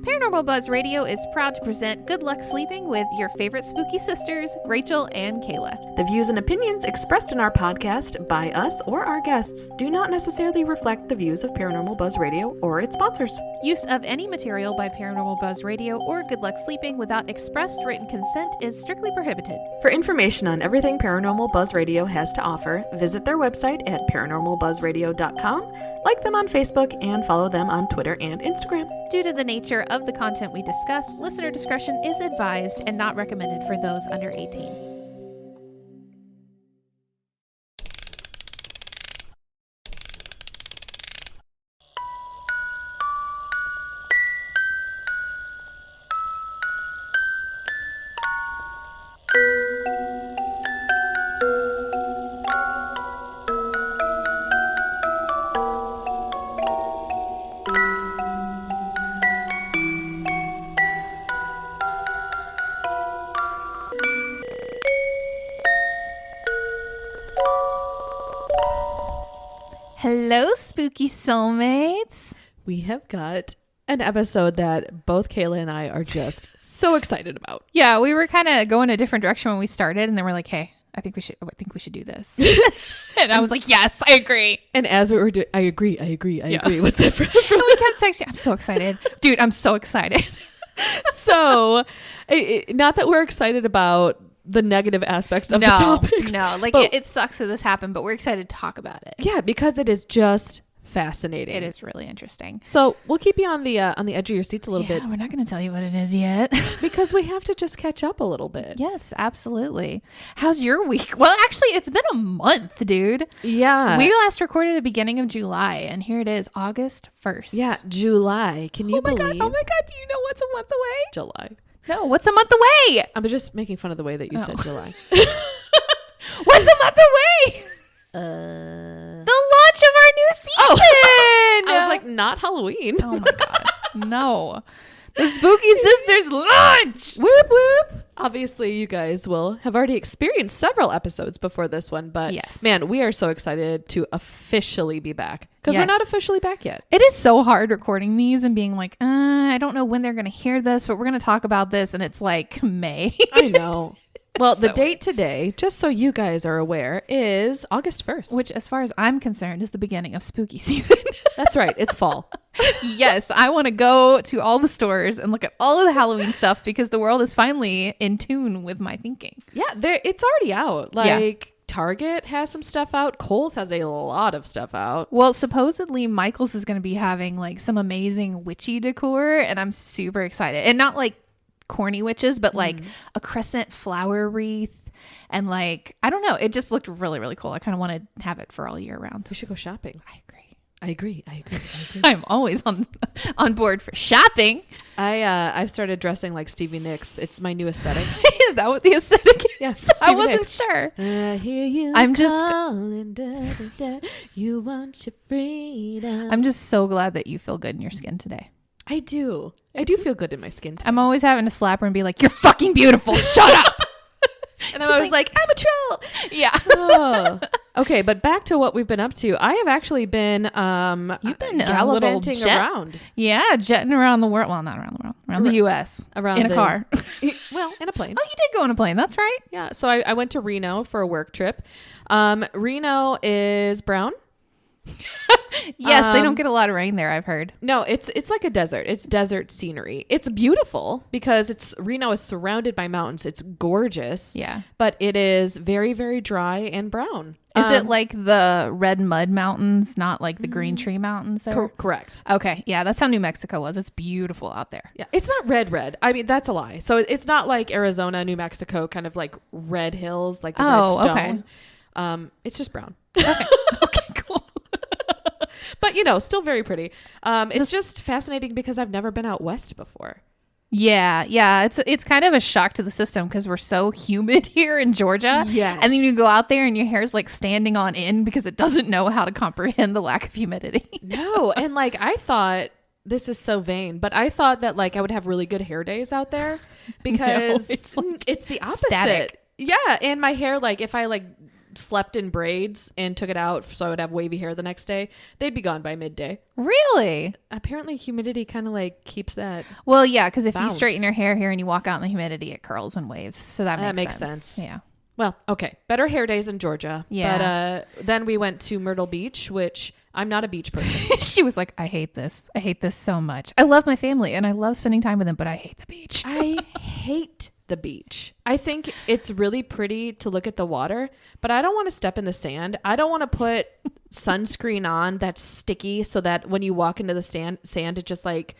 Paranormal Buzz Radio is proud to present Good Luck Sleeping with your favorite spooky sisters, Rachel and Kaila. The views and opinions expressed in our podcast by us or our guests do not necessarily reflect the views of Paranormal Buzz Radio or its sponsors. Use of any material by Paranormal Buzz Radio or Good Luck Sleeping without expressed written consent is strictly prohibited. For information on everything Paranormal Buzz Radio has to offer, visit their website at paranormalbuzzradio.com, like them on Facebook, and follow them on Twitter and Instagram. Due to the nature of the content we discuss, listener discretion is advised and not recommended for those under 18. Hello, spooky soulmates. We have got an episode that both Kaila and I are just so excited about. Yeah, we were kind of going a different direction when we started, and then we're like, "Hey, I think we should do this." And I was like, "Yes, I agree." And as we were doing, I agree. What's that from? And we kept texting. I'm so excited, dude. I'm so excited. So, not that we're excited about the negative aspects of the topics. No, like it sucks that this happened, but we're excited to talk about it. Yeah, because it is just fascinating. It is really interesting. So we'll keep you on the edge of your seats a little bit. We're not going to tell you what it is yet. Because we have to just catch up a little bit. Yes, absolutely. How's your week? Well, actually, it's been a month, dude. Yeah. We last recorded at the beginning of July, and here it is, August 1st. Yeah, July. Can you believe? Oh my God. Do you know what's a month away? July. No, what's a month away? I'm just making fun of the way that you said July. What's a month away? The launch of our new season. I was like, not Halloween. Oh my God. No. The Spooky Sisters launch. Whoop whoop. Obviously, you guys will have already experienced several episodes before this one, but yes, man, we are so excited to officially be back because we're not officially back yet. It is so hard recording these and being like, I don't know when they're going to hear this, but we're going to talk about this. And it's like May. I know. Well, the date today, just so you guys are aware, is August 1st. Which, as far as I'm concerned, is the beginning of spooky season. That's right. It's fall. Yes. I want to go to all the stores and look at all of the Halloween stuff because the world is finally in tune with my thinking. Yeah, it's already out. Like, Target has some stuff out. Kohl's has a lot of stuff out. Well, supposedly Michael's is going to be having like some amazing witchy decor, and I'm super excited. And not like corny witches, but like a crescent flower wreath, and like, I don't know, it just looked really, really cool. I kind of want to have it for all year round. We should go shopping. I agree. I'm always on board for shopping. I've started dressing like Stevie Nicks. It's my new aesthetic. Is that what the aesthetic is? Yes. I wasn't sure. I hear you. I'm just calling, you want your freedom. I'm just so glad that you feel good in your skin today. I do feel good in my skin today. I'm always having to slap her and be like, "You're fucking beautiful. Shut up." And I'm always like, "I'm a troll." Yeah. Oh. Okay, but back to what we've been up to. I have actually been you've been gallivanting around. Yeah, jetting around the world. Well, not around the world. Around the US. In a car. Well, in a plane. Oh, you did go in a plane. That's right. Yeah. So I went to Reno for a work trip. Reno is brown. Yes, they don't get a lot of rain there, I've heard. No, it's like a desert. It's desert scenery. It's beautiful because Reno is surrounded by mountains. It's gorgeous. Yeah. But it is very, very dry and brown. Is it like the red mud mountains, not like the green tree mountains there? Correct. Okay. Yeah, that's how New Mexico was. It's beautiful out there. Yeah, it's not red. I mean, that's a lie. So it's not like Arizona, New Mexico, kind of like red hills, like the red stone. Okay. It's just brown. Okay. Okay, cool. But, still very pretty. It's just fascinating because I've never been out west before. Yeah. It's kind of a shock to the system because we're so humid here in Georgia. Yes. And then you go out there and your hair's like standing on end because it doesn't know how to comprehend the lack of humidity. No. And like, I thought, this is so vain, but I thought that like I would have really good hair days out there because no, it's the opposite. Static. Yeah. And my hair, like if I like slept in braids and took it out so I would have wavy hair the next day, they'd be gone by midday. Really? Apparently humidity kind of like keeps that. Well, yeah, because if bounce. you straighten your hair here and you walk out in the humidity, it curls and waves. So that makes sense. Yeah. Well, okay. Better hair days in Georgia. Yeah. But then we went to Myrtle Beach, which I'm not a beach person. She was like, I hate this. I hate this so much. I love my family and I love spending time with them, but I hate the beach. I hate the beach. I think it's really pretty to look at the water, but I don't want to step in the sand. I don't want to put sunscreen on that's sticky so that when you walk into the sand, it just like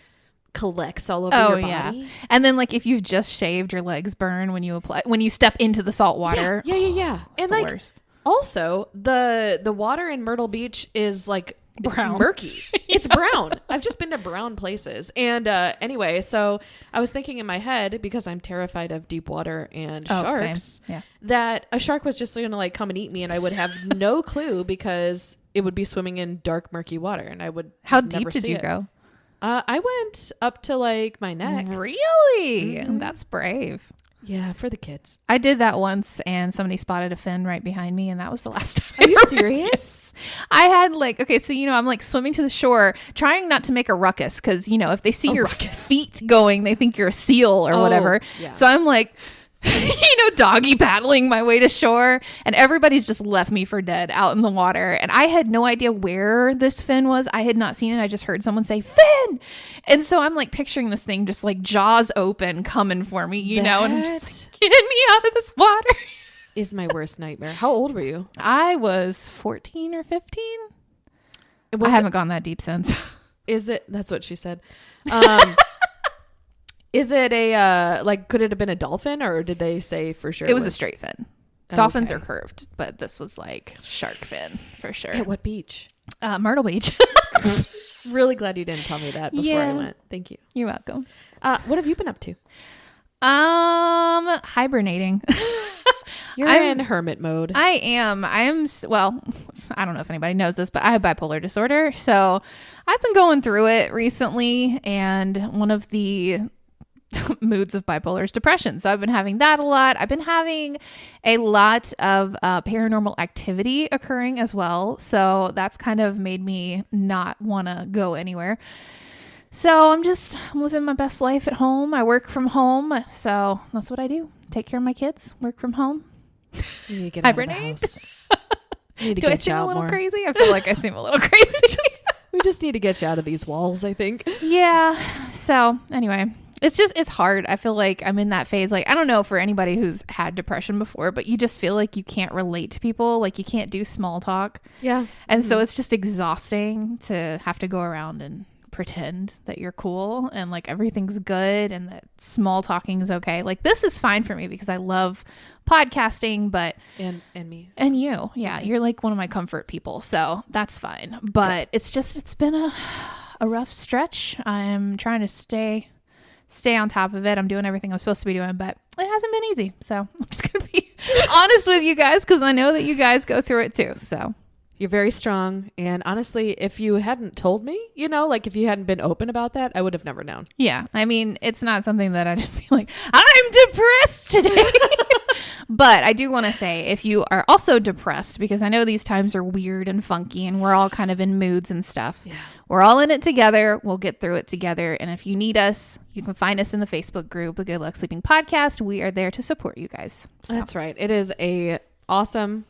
collects all over your body. Yeah. And then like if you've just shaved, your legs burn when you step into the salt water. Yeah. It's and the like worst. Also, the water in Myrtle Beach is like brown. It's murky. It's brown. I've just been to brown places. And anyway, so I was thinking in my head, because I'm terrified of deep water and sharks, that a shark was just going to like come and eat me and I would have no clue because it would be swimming in dark, murky water and I would How just deep never did see you it. go? I went up to like my neck. Really? That's brave. Yeah, for the kids. I did that once and somebody spotted a fin right behind me and that was the last time. Are you serious? I had like, okay, so, I'm like swimming to the shore, trying not to make a ruckus because, if they see your feet going, they think you're a seal or whatever. Yeah. So I'm like, doggy paddling my way to shore and everybody's just left me for dead out in the water. And I had no idea where this fin was. I had not seen it. I just heard someone say fin. And so I'm like picturing this thing just like jaws open coming for me, and I'm just like, get me out of this water. Is my worst nightmare. How old were you? I was 14 or 15. I haven't gone that deep since. That's what she said. Is it could it have been a dolphin or did they say for sure? It was a straight fin. Dolphins are curved, but this was like shark fin for sure. At what beach? Myrtle Beach. Really glad you didn't tell me that before I went. Thank you. You're welcome. What have you been up to? Hibernating. You're in hermit mode. I am. Well, I don't know if anybody knows this, but I have bipolar disorder. So I've been going through it recently. And one of the moods of bipolar is depression. So I've been having that a lot. I've been having a lot of paranormal activity occurring as well. So that's kind of made me not want to go anywhere. So I'm living my best life at home. I work from home. So that's what I do. Take care of my kids, work from home. You need to get out of the house. Do I seem a little crazy? I feel like I seem a little crazy. We just need to get you out of these walls, I think. Yeah. So anyway, it's hard. I feel like I'm in that phase. Like, I don't know for anybody who's had depression before, but you just feel like you can't relate to people. Like you can't do small talk. Yeah. And so it's just exhausting to have to go around and pretend that you're cool and like everything's good and that small talking is okay. Like this is fine for me because I love podcasting, but and me and you, you're like one of my comfort people, so that's fine. But it's been a rough stretch. I'm trying to stay on top of it. I'm doing everything I'm supposed to be doing, but it hasn't been easy. So I'm just gonna be honest with you guys because I know that you guys go through it too. So you're very strong. And honestly, if you hadn't told me, like if you hadn't been open about that, I would have never known. Yeah. I mean, it's not something that I just be like, I'm depressed today. But I do want to say if you are also depressed, because I know these times are weird and funky and we're all kind of in moods and stuff. Yeah. We're all in it together. We'll get through it together. And if you need us, you can find us in the Facebook group, The Good Luck Sleeping Podcast. We are there to support you guys. So. That's right. It is a awesome,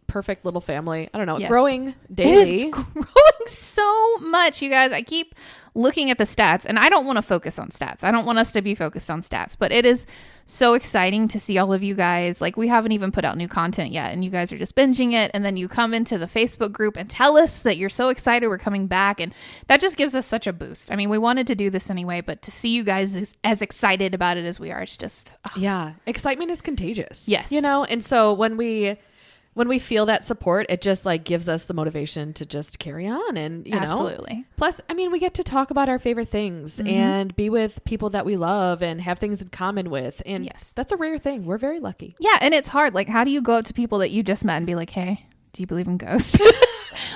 perfect little family. I don't know, growing daily. It is growing so much, you guys. I keep looking at the stats and I don't want to focus on stats. I don't want us to be focused on stats, but it is so exciting to see all of you guys. Like we haven't even put out new content yet and you guys are just binging it. And then you come into the Facebook group and tell us that you're so excited we're coming back. And that just gives us such a boost. I mean, we wanted to do this anyway, but to see you guys as excited about it as we are, it's just, yeah. Excitement is contagious. Yes. And so when we feel that support, it just like gives us the motivation to just carry on and, Absolutely. Plus, I mean, we get to talk about our favorite things and be with people that we love and have things in common with. And that's a rare thing. We're very lucky. Yeah. And it's hard. Like, how do you go up to people that you just met and be like, hey, do you believe in ghosts?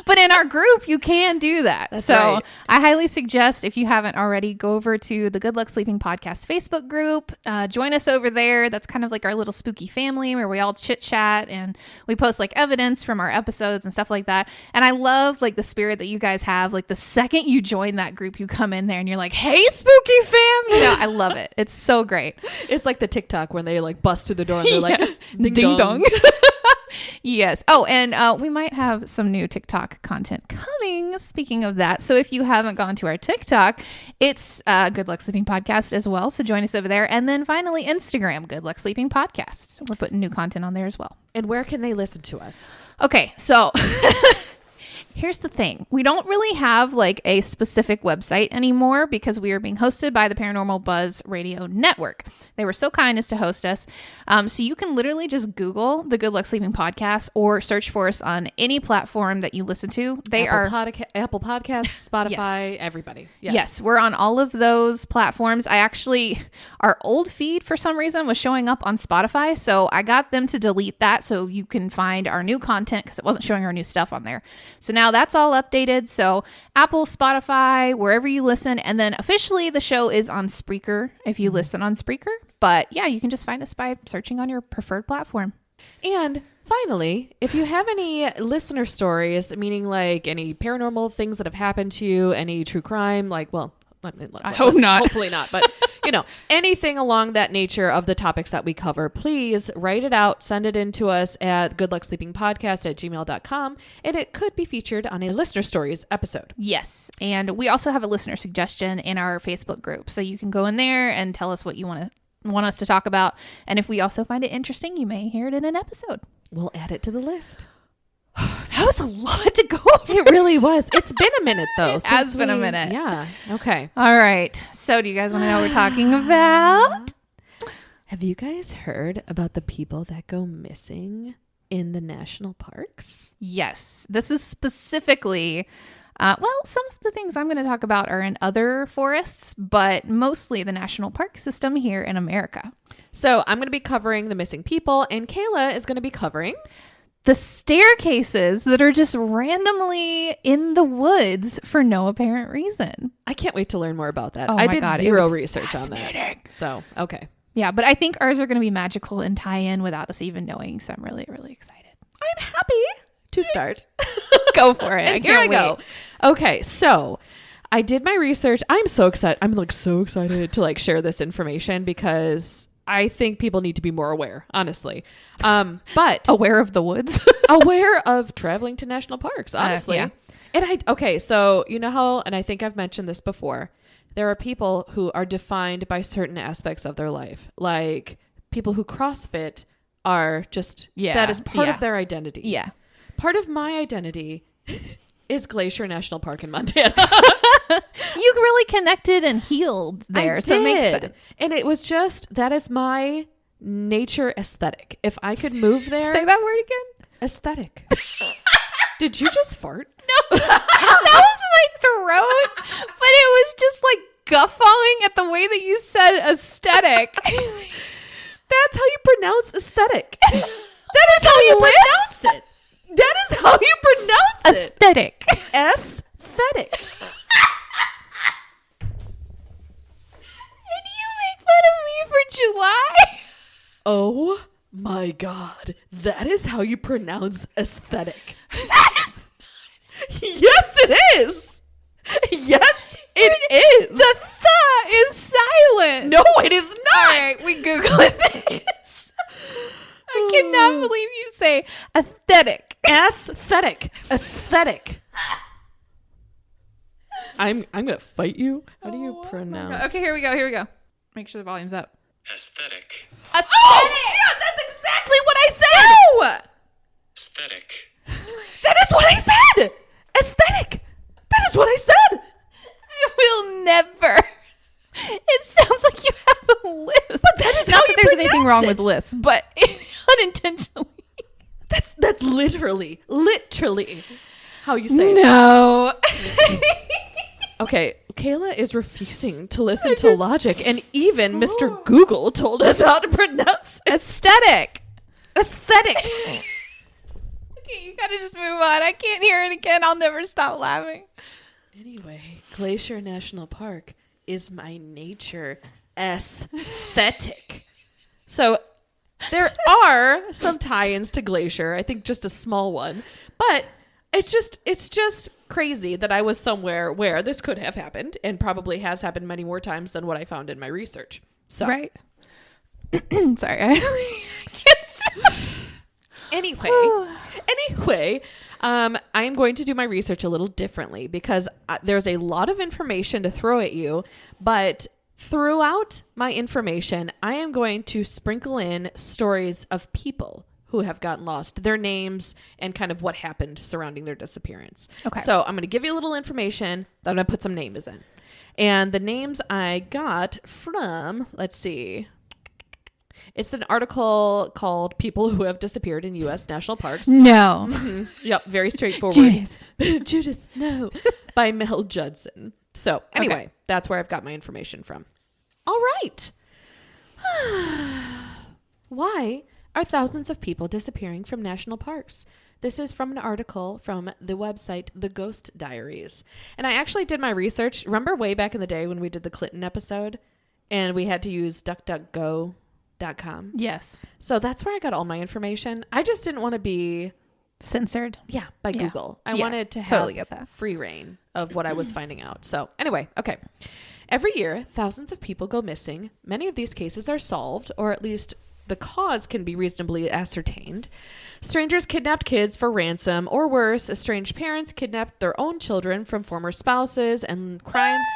But in our group, you can do that. That's so right. I highly suggest, if you haven't already, go over to the Good Luck Sleeping Podcast Facebook group. Join us over there. That's kind of like our little spooky family where we all chit chat and we post like evidence from our episodes and stuff like that. And I love like the spirit that you guys have. Like the second you join that group, you come in there and you're like, hey, spooky fam. You know, I love it. It's so great. It's like the TikTok when they like bust through the door and they're like, ding dong. Yes. Oh, and we might have some new TikTok content coming. Speaking of that, so if you haven't gone to our TikTok, it's Good Luck Sleeping Podcast as well. So join us over there. And then finally, Instagram, Good Luck Sleeping Podcast. We're putting new content on there as well. And where can they listen to us? Okay, so here's the thing. We don't really have like a specific website anymore because we are being hosted by the Paranormal Buzz Radio Network. They were so kind as to host us. So you can literally just Google the Good Luck Sleeping Podcast or search for us on any platform that you listen to. They Apple Podcasts, Spotify, Yes. Everybody. Yes, we're on all of those platforms. Our old feed for some reason was showing up on Spotify. So I got them to delete that so you can find our new content because it wasn't showing our new stuff on there. So now that's all updated. So Apple, Spotify, wherever you listen. And then officially the show is on Spreaker if you listen on Spreaker. But yeah, you can just find us by searching on your preferred platform. And finally, if you have any listener stories, meaning like any paranormal things that have happened to you, any true crime, like, well, I hope not. Hopefully not. But, you know, anything along that nature of the topics that we cover, please write it out, send it in to us at goodlucksleepingpodcast@gmail.com, and it could be featured on a listener stories episode. Yes. And we also have a listener suggestion in our Facebook group. So you can go in there and tell us what you want us to talk about. And if we also find it interesting, you may hear it in an episode. We'll add it to the list. That was a lot to go over. It really was. It's been a minute, though. It has been a minute. Yeah. Okay. All right. So do you guys want to know what we're talking about? Have you guys heard about the people that go missing in the national parks? Yes. This is specifically, some of the things I'm going to talk about are in other forests, but mostly the national park system here in America. So I'm going to be covering the missing people, and Kaila is going to be covering the staircases that are just randomly in the woods for no apparent reason. I can't wait to learn more about that. Oh I my did God, zero research on that. So, okay. Yeah, but I think ours are going to be magical and tie in without us even knowing. So I'm really, really excited. I'm happy to start. Go for it. And here I go. Okay, so I did my research. I'm so excited. I'm like so excited to like share this information because I think people need to be more aware, honestly. But aware of the woods, aware of traveling to national parks, honestly. Yeah. And so you know how, and I think I've mentioned this before, there are people who are defined by certain aspects of their life. Like people who CrossFit are just, that is part of their identity. Yeah. Part of my identity is Glacier National Park in Montana. You really connected and healed there. So it makes sense. And it was just, that is my nature aesthetic. If I could move there. Say that word again. Aesthetic. Did you just fart? No, that was my throat. But it was just like guffawing at the way that you said aesthetic. That's how you pronounce aesthetic. That is how you pronounce it. That is how you pronounce it. Aesthetic. Aesthetic. And you make fun of me for July? Oh my God. That is how you pronounce aesthetic. Yes, it is. Yes, it is. The th is silent. No, it is not. All right, we Googled this. I cannot believe you say aesthetic. Aesthetic. Aesthetic. I'm gonna fight you. How do you pronounce? Okay, here we go. Make sure the volume's up. Aesthetic. Aesthetic. Oh, yeah, that's exactly what I said. No. Aesthetic. That is what I said. Aesthetic. That is what I said. I will never. It sounds like you have a lisp. But that is not how that you there's anything wrong pronounce with lisp, but unintentionally. That's literally how you say it. No. Okay, Kaila is refusing to listen to logic, and even Mr. Google told us how to pronounce it. Aesthetic. Aesthetic. Okay, You gotta just move on. I can't hear it again. I'll never stop laughing. Anyway, Glacier National Park is my nature aesthetic. So there are some tie-ins to Glacier. I think just a small one. But it's just crazy that I was somewhere where this could have happened and probably has happened many more times than what I found in my research. So right. Sorry. I can't stop. Anyway, I am going to do my research a little differently because there's a lot of information to throw at you, but throughout my information, I am going to sprinkle in stories of people who have gotten lost, their names, and kind of what happened surrounding their disappearance. Okay. So I'm going to give you a little information, then I'm going to put some names in. And the names I got from, let's see, it's an article called People Who Have Disappeared in U.S. National Parks. No. Mm-hmm. Yep, very straightforward. Judith, no. By Mel Judson. So anyway, That's where I've got my information from. All right. Why are thousands of people disappearing from national parks? This is from an article from the website The Ghost Diaries. And I actually did my research. Remember way back in the day when we did the Clinton episode and we had to use DuckDuckGo.com? Yes. So that's where I got all my information. I just didn't want to be censored. Yeah, by Google. I wanted to have totally get that. free reign of what I was finding out. So anyway, okay. Every year, thousands of people go missing. Many of these cases are solved, or at least the cause can be reasonably ascertained. Strangers kidnapped kids for ransom, or worse, estranged parents kidnapped their own children from former spouses, and crimes.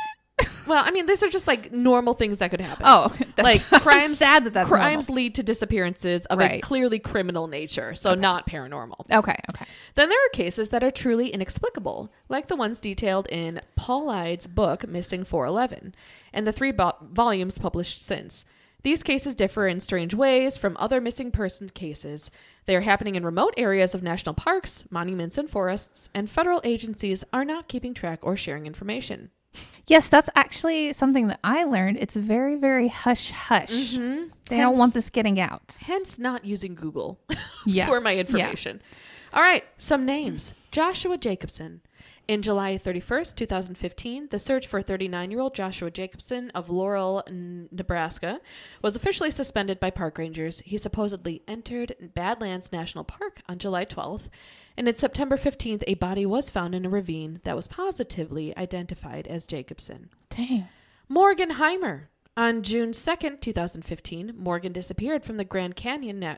Well, I mean, these are just like normal things that could happen. Oh, like crimes. Sad that's crimes normal. lead to disappearances of a clearly criminal nature, so not paranormal. Okay. Then there are cases that are truly inexplicable, like the ones detailed in Paul Ide's book Missing 411, and the 3 volumes published since. These cases differ in strange ways from other missing person cases. They are happening in remote areas of national parks, monuments, and forests, and federal agencies are not keeping track or sharing information. Yes, that's actually something that I learned. It's very, very hush-hush. Mm-hmm. They don't want this getting out. Hence not using Google for my information. Yeah. All right, some names. Joshua Jacobson. In July 31st, 2015, the search for 39-year-old Joshua Jacobson of Laurel, Nebraska, was officially suspended by park rangers. He supposedly entered Badlands National Park on July 12th, and on September 15th, a body was found in a ravine that was positively identified as Jacobson. Dang. Morgan Heimer. On June 2nd, 2015, Morgan disappeared from the Grand Canyon.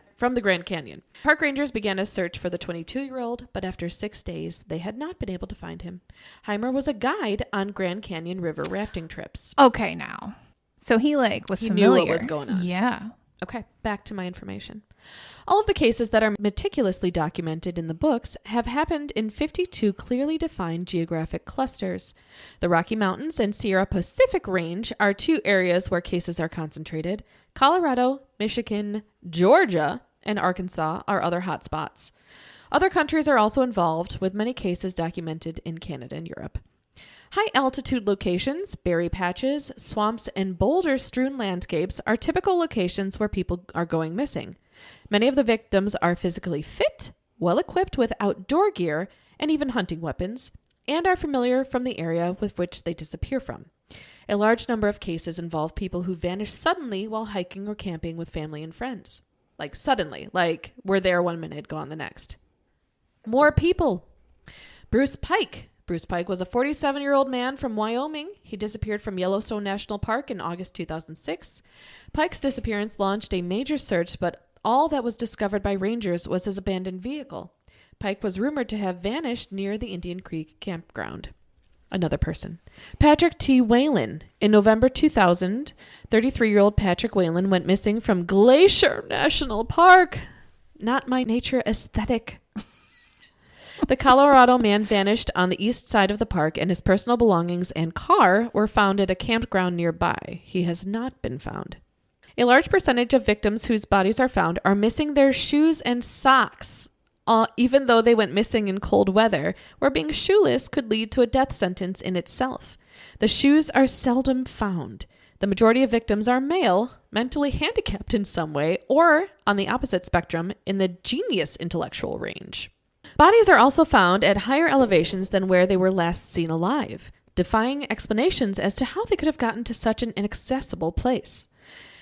Park rangers began a search for the 22-year-old, but after 6 days, they had not been able to find him. Heimer was a guide on Grand Canyon River rafting trips. Okay, now. So he was he familiar. Knew what was going on. Yeah. Okay, back to my information. All of the cases that are meticulously documented in the books have happened in 52 clearly defined geographic clusters. The Rocky Mountains and Sierra Pacific Range are 2 areas where cases are concentrated. Colorado, Michigan, Georgia, and Arkansas are other hotspots. Other countries are also involved, with many cases documented in Canada and Europe. High-altitude locations, berry patches, swamps, and boulder-strewn landscapes are typical locations where people are going missing. Many of the victims are physically fit, well-equipped with outdoor gear, and even hunting weapons, and are familiar from the area with which they disappear from. A large number of cases involve people who vanish suddenly while hiking or camping with family and friends. Like suddenly, like we're there one minute, gone the next. More people. Bruce Pike. Bruce Pike was a 47-year-old man from Wyoming. He disappeared from Yellowstone National Park in August 2006. Pike's disappearance launched a major search, but all that was discovered by rangers was his abandoned vehicle. Pike was rumored to have vanished near the Indian Creek campground. Another person. Patrick T. Whalen. In November 2000, 33-year-old Patrick Whalen went missing from Glacier National Park. Not my nature aesthetic. The Colorado man vanished on the east side of the park, and his personal belongings and car were found at a campground nearby. He has not been found. A large percentage of victims whose bodies are found are missing their shoes and socks, even though they went missing in cold weather, where being shoeless could lead to a death sentence in itself. The shoes are seldom found. The majority of victims are male, mentally handicapped in some way, or, on the opposite spectrum, in the genius intellectual range. Bodies are also found at higher elevations than where they were last seen alive, defying explanations as to how they could have gotten to such an inaccessible place.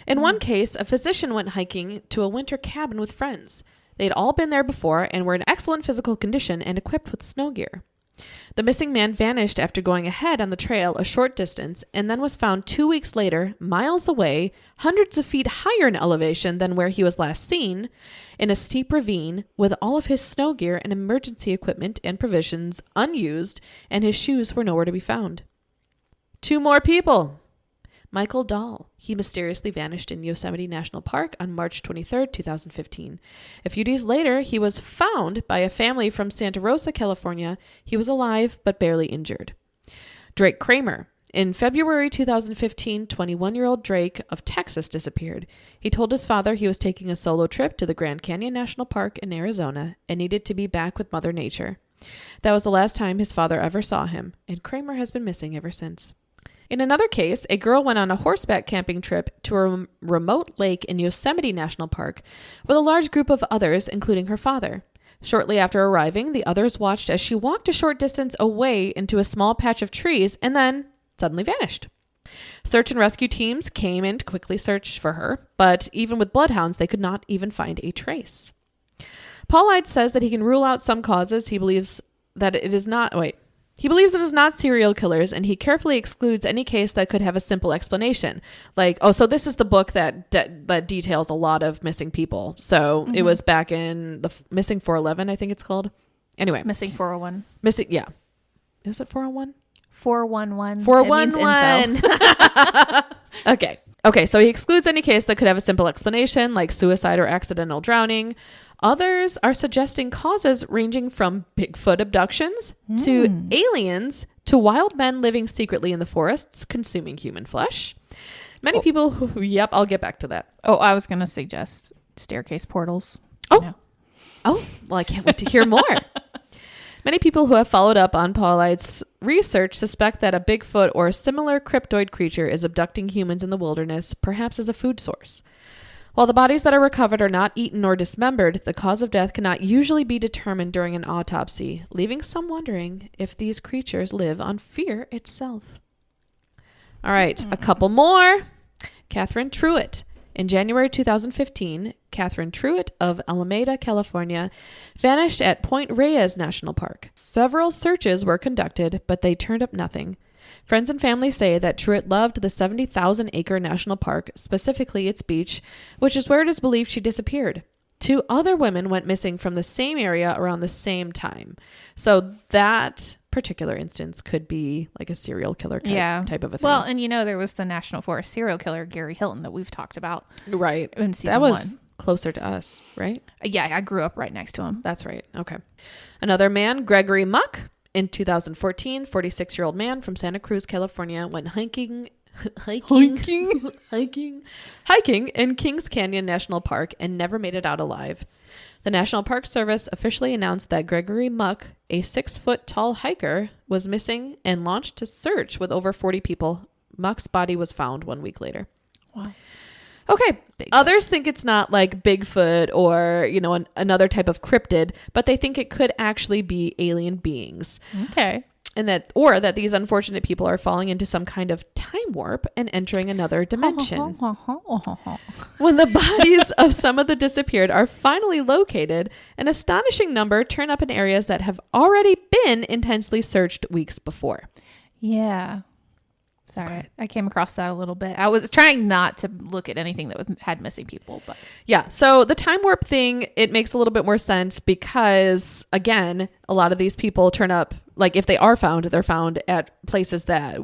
In one case, a physician went hiking to a winter cabin with friends. They had all been there before and were in excellent physical condition and equipped with snow gear. The missing man vanished after going ahead on the trail a short distance and then was found 2 weeks later, miles away, hundreds of feet higher in elevation than where he was last seen, in a steep ravine with all of his snow gear and emergency equipment and provisions unused, and his shoes were nowhere to be found. 2 more people. Michael Dahl. He mysteriously vanished in Yosemite National Park on March 23, 2015. A few days later, he was found by a family from Santa Rosa, California. He was alive but barely injured. Drake Kramer. In February 2015, 21-year-old Drake of Texas disappeared. He told his father he was taking a solo trip to the Grand Canyon National Park in Arizona and needed to be back with Mother Nature. That was the last time his father ever saw him, and Kramer has been missing ever since. In another case, a girl went on a horseback camping trip to a remote lake in Yosemite National Park with a large group of others, including her father. Shortly after arriving, the others watched as she walked a short distance away into a small patch of trees and then suddenly vanished. Search and rescue teams came in to quickly search for her, but even with bloodhounds, they could not even find a trace. Paul Eid says that he can rule out some causes. He believes that it is not serial killers, and he carefully excludes any case that could have a simple explanation. Like, oh, so this is the book that details a lot of missing people. So it was back in the Missing 411, I think it's called. Anyway. Missing 401. Yeah. Is it 401? 411. 411. Okay, so he excludes any case that could have a simple explanation, like suicide or accidental drowning. Others are suggesting causes ranging from Bigfoot abductions to aliens to wild men living secretly in the forests, consuming human flesh. Many people who, I'll get back to that. Oh, I was going to suggest staircase portals. Oh, well, I can't wait to hear more. Many people who have followed up on Paul Eid's research suspect that a Bigfoot or similar cryptoid creature is abducting humans in the wilderness, perhaps as a food source. While the bodies that are recovered are not eaten or dismembered, the cause of death cannot usually be determined during an autopsy, leaving some wondering if these creatures live on fear itself. All right, a couple more. Catherine Truett. In January 2015, Catherine Truett of Alameda, California, vanished at Point Reyes National Park. Several searches were conducted, but they turned up nothing. Friends and family say that Truett loved the 70,000-acre national park, specifically its beach, which is where it is believed she disappeared. 2 other women went missing from the same area around the same time. So that particular instance could be like a serial killer type of a thing. Well, and there was the National Forest serial killer, Gary Hilton, that we've talked about. Right. In season that was 1. Closer to us, right? Yeah, I grew up right next to him. That's right. Okay. Another man, Gregory Muck. In 2014, 46-year-old man from Santa Cruz, California, went hiking in Kings Canyon National Park and never made it out alive. The National Park Service officially announced that Gregory Muck, a 6-foot-tall hiker, was missing and launched a search with over 40 people. Muck's body was found 1 week later. Wow. Okay. Bigfoot. Others think it's not like Bigfoot or, another type of cryptid, but they think it could actually be alien beings. Okay. And that these unfortunate people are falling into some kind of time warp and entering another dimension. When the bodies of some of the disappeared are finally located, an astonishing number turn up in areas that have already been intensely searched weeks before. Yeah. Sorry, okay. I came across that a little bit. I was trying not to look at anything that had missing people, but yeah. So the time warp thing, it makes a little bit more sense because, again, a lot of these people turn up, like if they are found, they're found at places that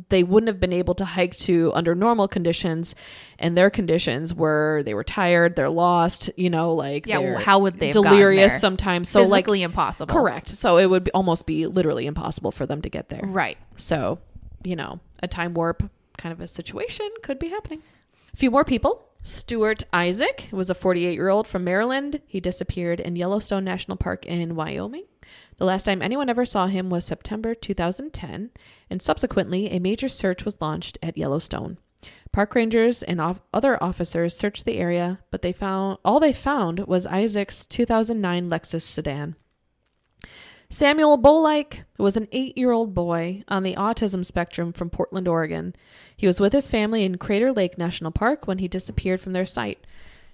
they wouldn't have been able to hike to under normal conditions, and their conditions were they were tired, they're lost, how would they have delirious there? Sometimes, so physically impossible. Correct. So it would almost be literally impossible for them to get there. Right. So, a time warp kind of a situation could be happening. A few more people. Stuart Isaac was a 48-year-old from Maryland. He disappeared in Yellowstone National Park in Wyoming. The last time anyone ever saw him was September 2010, and subsequently a major search was launched at Yellowstone. Park rangers and other officers searched the area, but all they found was Isaac's 2009 Lexus sedan. Samuel Bolek was an 8-year-old boy on the autism spectrum from Portland, Oregon. He was with his family in Crater Lake National Park when he disappeared from their sight.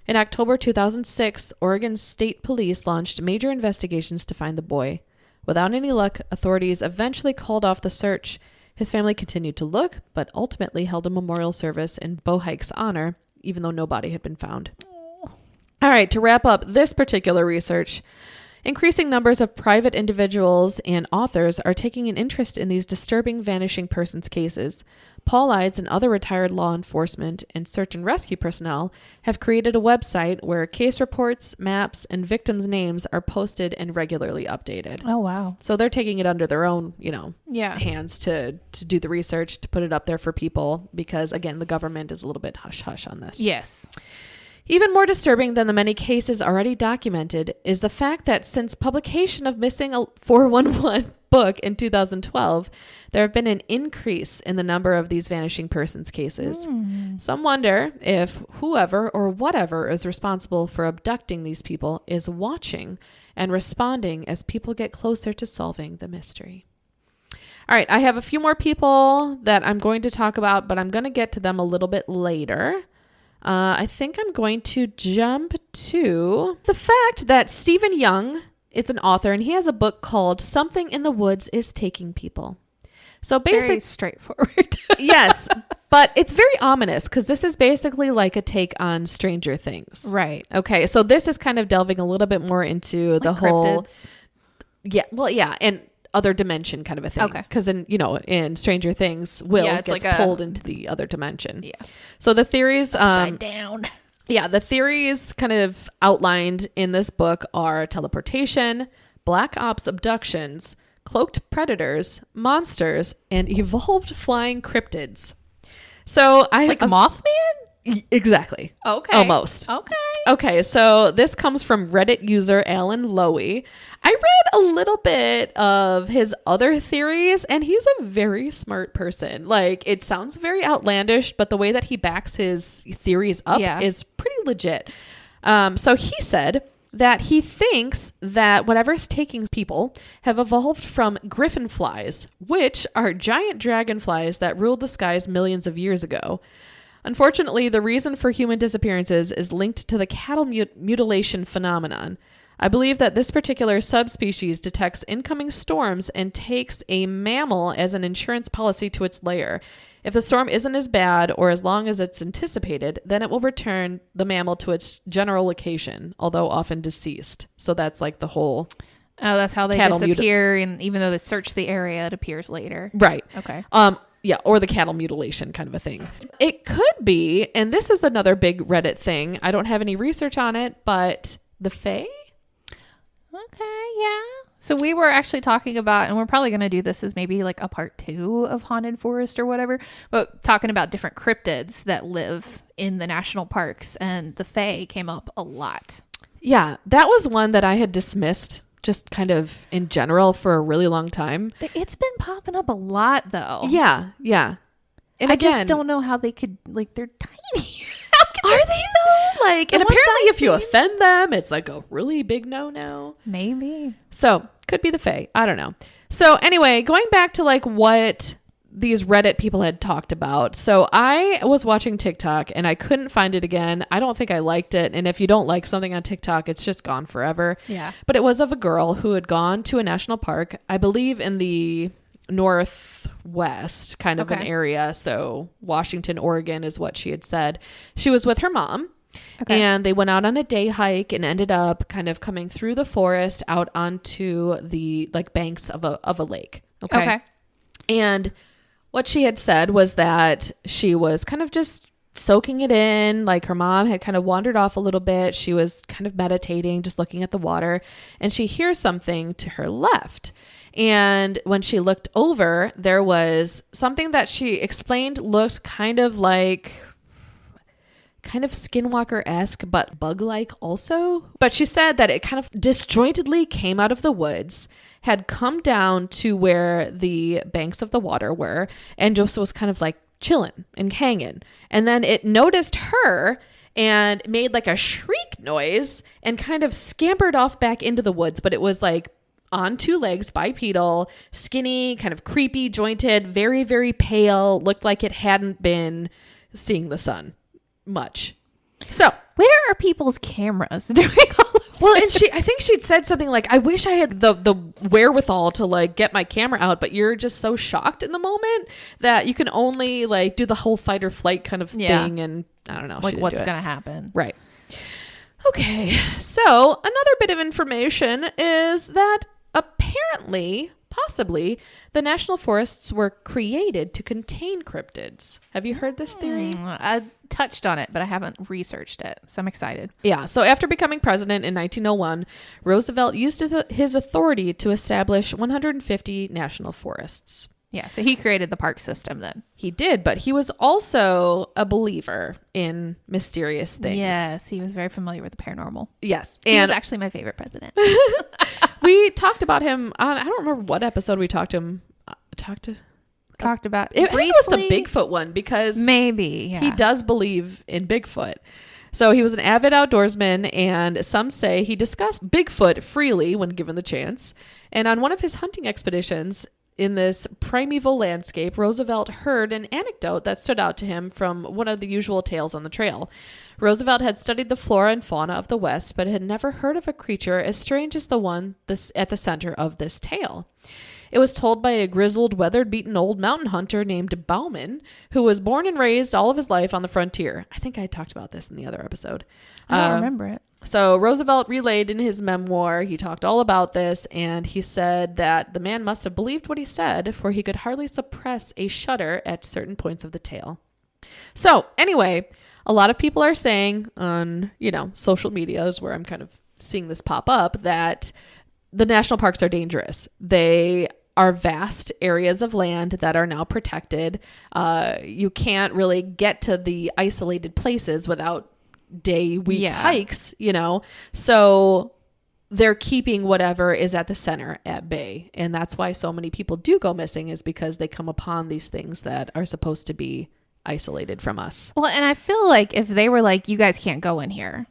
In October 2006, Oregon State Police launched major investigations to find the boy. Without any luck, authorities eventually called off the search. His family continued to look, but ultimately held a memorial service in Bolek's honor, even though no body had been found. All right, to wrap up this particular research, increasing numbers of private individuals and authors are taking an interest in these disturbing vanishing persons cases. Paulides and other retired law enforcement and search and rescue personnel have created a website where case reports, maps, and victims' names are posted and regularly updated. Oh, wow. So they're taking it under their own, hands to do the research, to put it up there for people because, again, the government is a little bit hush-hush on this. Yes. Even more disturbing than the many cases already documented is the fact that since publication of Missing 411 book in 2012, there have been an increase in the number of these vanishing persons cases. Some wonder if whoever or whatever is responsible for abducting these people is watching and responding as people get closer to solving the mystery. All right, I have a few more people that I'm going to talk about, but I'm going to get to them a little bit later. I think I'm going to jump to the fact that Stephen Young is an author and he has a book called Something in the Woods is Taking People. So basically, very straightforward. Yes, but it's very ominous because this is basically like a take on Stranger Things. Right. Okay, so this is kind of delving a little bit more into like the whole... cryptids. And other dimension kind of a thing. Okay. Because in Stranger Things, Will gets like pulled into the other dimension. Yeah. So the theories... Upside down. Yeah, the theories kind of outlined in this book are teleportation, black ops abductions, cloaked predators, monsters, and evolved flying cryptids. So like Mothman? Exactly. Okay. Almost. Okay, so this comes from Reddit user Alan Lowy. I read a little bit of his other theories, and he's a very smart person. Like, it sounds very outlandish, but the way that he backs his theories up is pretty legit. So he said that he thinks that whatever's taking people have evolved from griffin flies, which are giant dragonflies that ruled the skies millions of years ago. Unfortunately, the reason for human disappearances is linked to the cattle mutilation phenomenon. I believe that this particular subspecies detects incoming storms and takes a mammal as an insurance policy to its lair. If the storm isn't as bad or as long as it's anticipated, then it will return the mammal to its general location, although often deceased. So that's like the whole... Oh, that's how they disappear, and even though they search the area, it appears later. Right. Okay. Yeah, or the cattle mutilation kind of a thing. It could be, and this is another big Reddit thing. I don't have any research on it, but the Fae? Okay, yeah. So we were actually talking about, and we're probably going to do this as maybe like a part 2 of Haunted Forest or whatever, but talking about different cryptids that live in the national parks, and the Fae came up a lot. Yeah, that was one that I had dismissed just kind of in general for a really long time. It's been popping up a lot though. Yeah. And I just don't know how they could, like, they're tiny. Are they though? Like, and apparently if you offend them, it's like a really big no-no. Maybe. So could be the Fae. I don't know. So anyway, going back to like what these Reddit people had talked about. So I was watching TikTok and I couldn't find it again. I don't think I liked it. And if you don't like something on TikTok, it's just gone forever. Yeah. But it was of a girl who had gone to a national park, I believe in the northwest kind of an area. So Washington, Oregon is what she had said. She was with her mom. Okay. And they went out on a day hike and ended up kind of coming through the forest out onto the like banks of a lake. Okay. And what she had said was that she was kind of just soaking it in. Like her mom had kind of wandered off a little bit. She was kind of meditating, just looking at the water. And she hears something to her left. And when she looked over, there was something that she explained looked kind of skinwalker-esque, but bug-like also. But she said that it kind of disjointedly came out of the woods, had come down to where the banks of the water were, and just was kind of like chilling and hanging. And then it noticed her and made like a shriek noise and kind of scampered off back into the woods. But it was like on two legs, bipedal, skinny, kind of creepy, jointed, very, very pale, looked like it hadn't been seeing the sun much. So where are people's cameras doing all of this? Well, and I think she'd said something like, I wish I had the wherewithal to like get my camera out, but you're just so shocked in the moment that you can only like do the whole fight or flight kind of thing. And I don't know. Like what's going to happen. Right. Okay. So another bit of information is that apparently, possibly, the national forests were created to contain cryptids. Have you heard this theory? I touched on it, but I haven't researched it, so I'm excited. Yeah. So after becoming president in 1901, Roosevelt used his authority to establish 150 national forests. Yeah, so he created the park system then. He did, but he was also a believer in mysterious things. Yes, he was very familiar with the paranormal. Yes. He was actually my favorite president. We talked about him on, I don't remember what episode we talked about it. I think it was the Bigfoot one because maybe he does believe in Bigfoot. So he was an avid outdoorsman, and some say he discussed Bigfoot freely when given the chance. And on one of his hunting expeditions in this primeval landscape, Roosevelt heard an anecdote that stood out to him from one of the usual tales on the trail. Roosevelt had studied the flora and fauna of the West, but had never heard of a creature as strange as the one at the center of this tale. It was told by a grizzled, weather-beaten old mountain hunter named Bauman, who was born and raised all of his life on the frontier. I think I talked about this in the other episode. I don't remember it. So Roosevelt relayed in his memoir, he talked all about this, and he said that the man must have believed what he said, for he could hardly suppress a shudder at certain points of the tale. So anyway, a lot of people are saying on, social media is where I'm kind of seeing this pop up, that the national parks are dangerous. They are vast areas of land that are now protected. You can't really get to the isolated places without week hikes, so they're keeping whatever is at the center at bay. And that's why so many people do go missing, is because they come upon these things that are supposed to be isolated from us. Well, and I feel like if they were like, you guys can't go in here,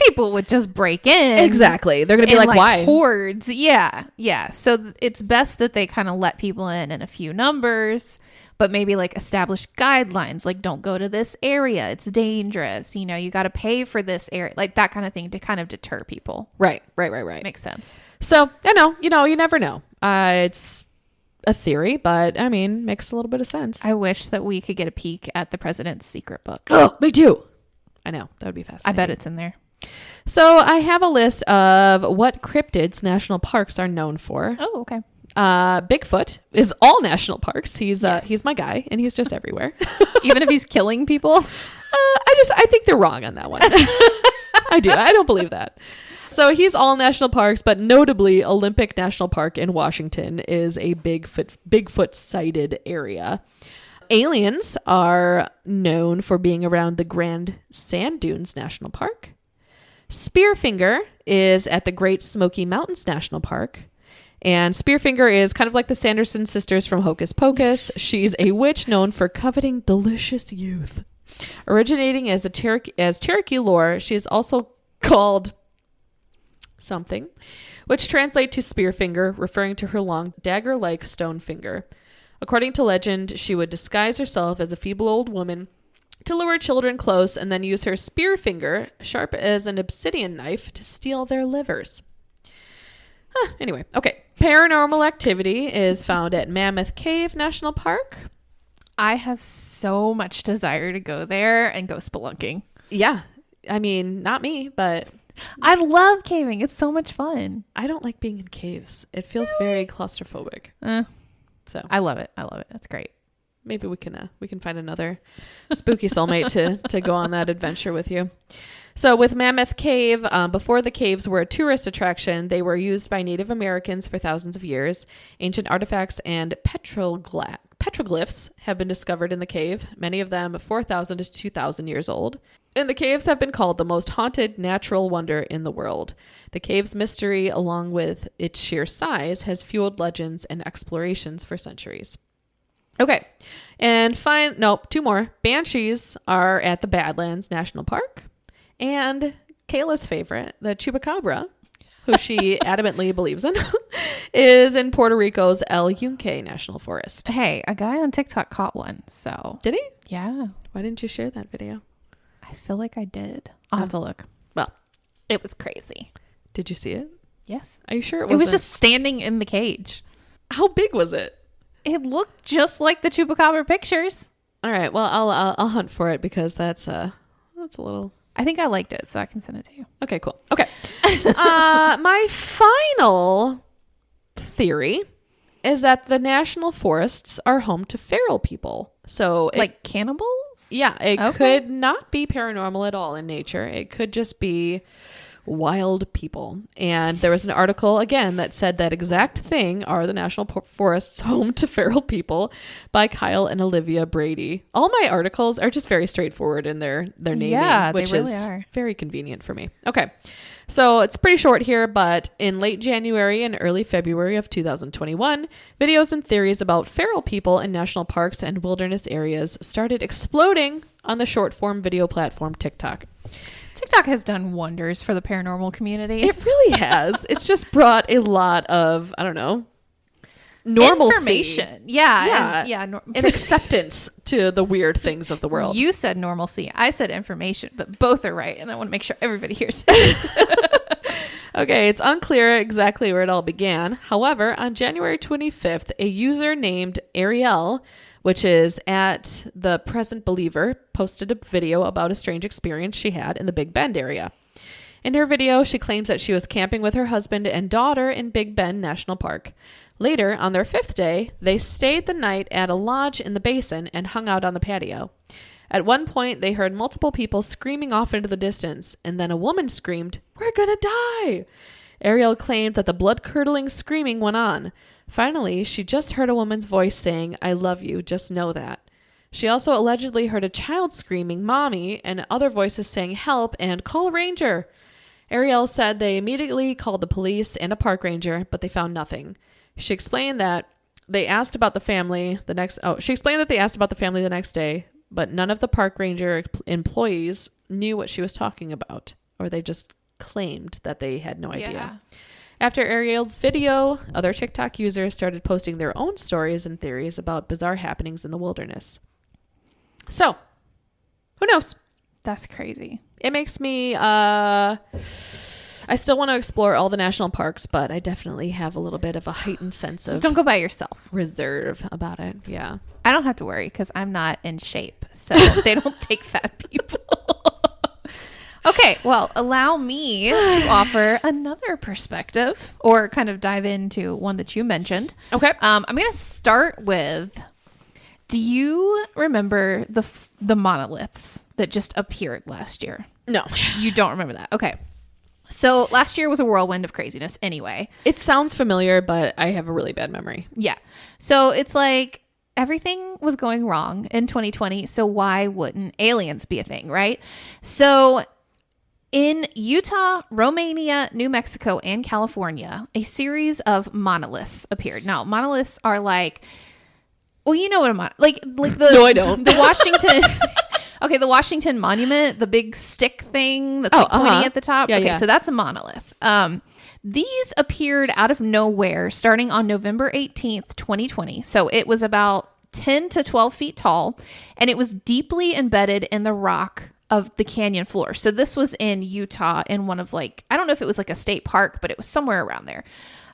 people would just break in. Exactly. They're going to be like, why? Hordes. Yeah. So it's best that they kind of let people in a few numbers, but maybe like establish guidelines, like don't go to this area, it's dangerous, you got to pay for this area, like that kind of thing, to kind of deter people. Right. Makes sense. So you never know. It's a theory, but I mean, makes a little bit of sense. I wish that we could get a peek at the president's secret book. Oh, me too. I know, that would be fascinating. I bet it's in there. So I have a list of what cryptids national parks are known for. Oh, okay. Bigfoot is all national parks. He's my guy, and he's just everywhere. Even if he's killing people? I think they're wrong on that one. I don't believe that. So he's all national parks, but notably Olympic National Park in Washington is a Bigfoot sighted area. Aliens are known for being around the Grand Sand Dunes National Park. Spearfinger is at the Great Smoky Mountains National Park. And Spearfinger is kind of like the Sanderson sisters from Hocus Pocus. She's a witch known for coveting delicious youth. Originating as Cherokee lore, she is also called something, which translates to Spearfinger, referring to her long dagger-like stone finger. According to legend, she would disguise herself as a feeble old woman to lure children close and then use her spear finger, sharp as an obsidian knife, to steal their livers. Anyway, okay. Paranormal activity is found at Mammoth Cave National Park. I have so much desire to go there and go spelunking. Yeah. I mean, not me, but I love caving. It's so much fun. I don't like being in caves. It feels very claustrophobic. So I love it. That's great. Maybe we can find another spooky soulmate to go on that adventure with you. So with Mammoth Cave, before the caves were a tourist attraction, they were used by Native Americans for thousands of years. Ancient artifacts and petroglyphs have been discovered in the cave, many of them 4,000 to 2,000 years old. And the caves have been called the most haunted natural wonder in the world. The cave's mystery, along with its sheer size, has fueled legends and explorations for centuries. Okay, and two more. Banshees are at the Badlands National Park. And Kayla's favorite, the chupacabra, who she adamantly believes in, is in Puerto Rico's El Yunque National Forest. Hey, a guy on TikTok caught one. So did he? Yeah. Why didn't you share that video? I feel like I did. I'll have to look. Well, it was crazy. Did you see it? Yes. Are you sure it was just standing in the cage? How big was it? It looked just like the Chupacabra pictures. All right. Well, I'll hunt for it because that's a little. I think I liked it, so I can send it to you. Okay, cool. Okay. My final theory is that the national forests are home to feral people. So like cannibals? Yeah, it could not be paranormal at all in nature. It could just be wild people. And there was an article again that said that exact thing. Are the national forests home to feral people? By Kyle and Olivia Brady. All my articles are just very straightforward in their naming, which really is very convenient for me. Okay. So it's pretty short here, but in late January and early February of 2021, videos and theories about feral people in national parks and wilderness areas started exploding on the short form video platform TikTok. TikTok has done wonders for the paranormal community. It really has. It's just brought a lot of, I don't know, normalcy. Information. Yeah. And acceptance to the weird things of the world. You said normalcy. I said information, but both are right. And I want to make sure everybody hears it. Okay, it's unclear exactly where it all began. However, on January 25th, a user named Ariel, which is at the Present Believer, posted a video about a strange experience she had in the Big Bend area. In her video, she claims that she was camping with her husband and daughter in Big Bend National Park. Later, on their 5th day, they stayed the night at a lodge in the basin and hung out on the patio. At one point, they heard multiple people screaming off into the distance, and then a woman screamed, "We're gonna die!" Ariel claimed that the blood-curdling screaming went on. Finally, she just heard a woman's voice saying, "I love you, just know that." She also allegedly heard a child screaming, "Mommy," and other voices saying, "Help," and "Call a ranger." Ariel said they immediately called the police and a park ranger, but they found nothing. She explained that they asked about the family the next day, but none of the park ranger employees knew what she was talking about, or they just claimed that they had no idea. Yeah. After Ariel's video, other TikTok users started posting their own stories and theories about bizarre happenings in the wilderness. So, who knows? That's crazy. It makes me, I still want to explore all the national parks, but I definitely have a little bit of a heightened sense of... Just don't go by yourself. ...reserve about it. Yeah. I don't have to worry because I'm not in shape. So they don't take fat people. Okay, well, allow me to offer another perspective or kind of dive into one that you mentioned. Okay. I'm going to start with, do you remember the monoliths that just appeared last year? No. You don't remember that? Okay. So last year was a whirlwind of craziness anyway. It sounds familiar, but I have a really bad memory. Yeah. So it's like everything was going wrong in 2020. So why wouldn't aliens be a thing, right? So in Utah, Romania, New Mexico, and California, a series of monoliths appeared. Now, monoliths are like, well, you know what a like the No, I don't. The Washington okay, the Washington Monument, the big stick thing that's pointing at the top. Yeah, okay, yeah. So that's a monolith. These appeared out of nowhere starting on November 18th, 2020. So it was about 10 to 12 feet tall, and it was deeply embedded in the rock of the canyon floor. So this was in Utah in one of like, I don't know if it was like a state park, but it was somewhere around there.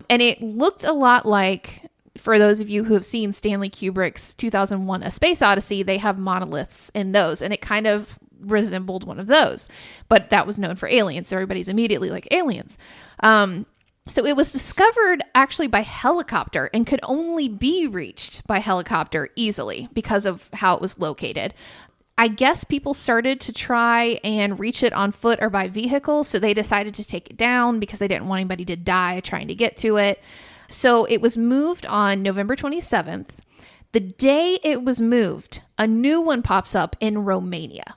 And it looked a lot like, for those of you who have seen Stanley Kubrick's 2001 A Space Odyssey, they have monoliths in those, and it kind of resembled one of those, but that was known for aliens. So everybody's immediately like, aliens. So it was discovered actually by helicopter and could only be reached by helicopter easily because of how it was located. I guess people started to try and reach it on foot or by vehicle, so they decided to take it down because they didn't want anybody to die trying to get to it. So it was moved on November 27th. The day it was moved, a new one pops up in Romania.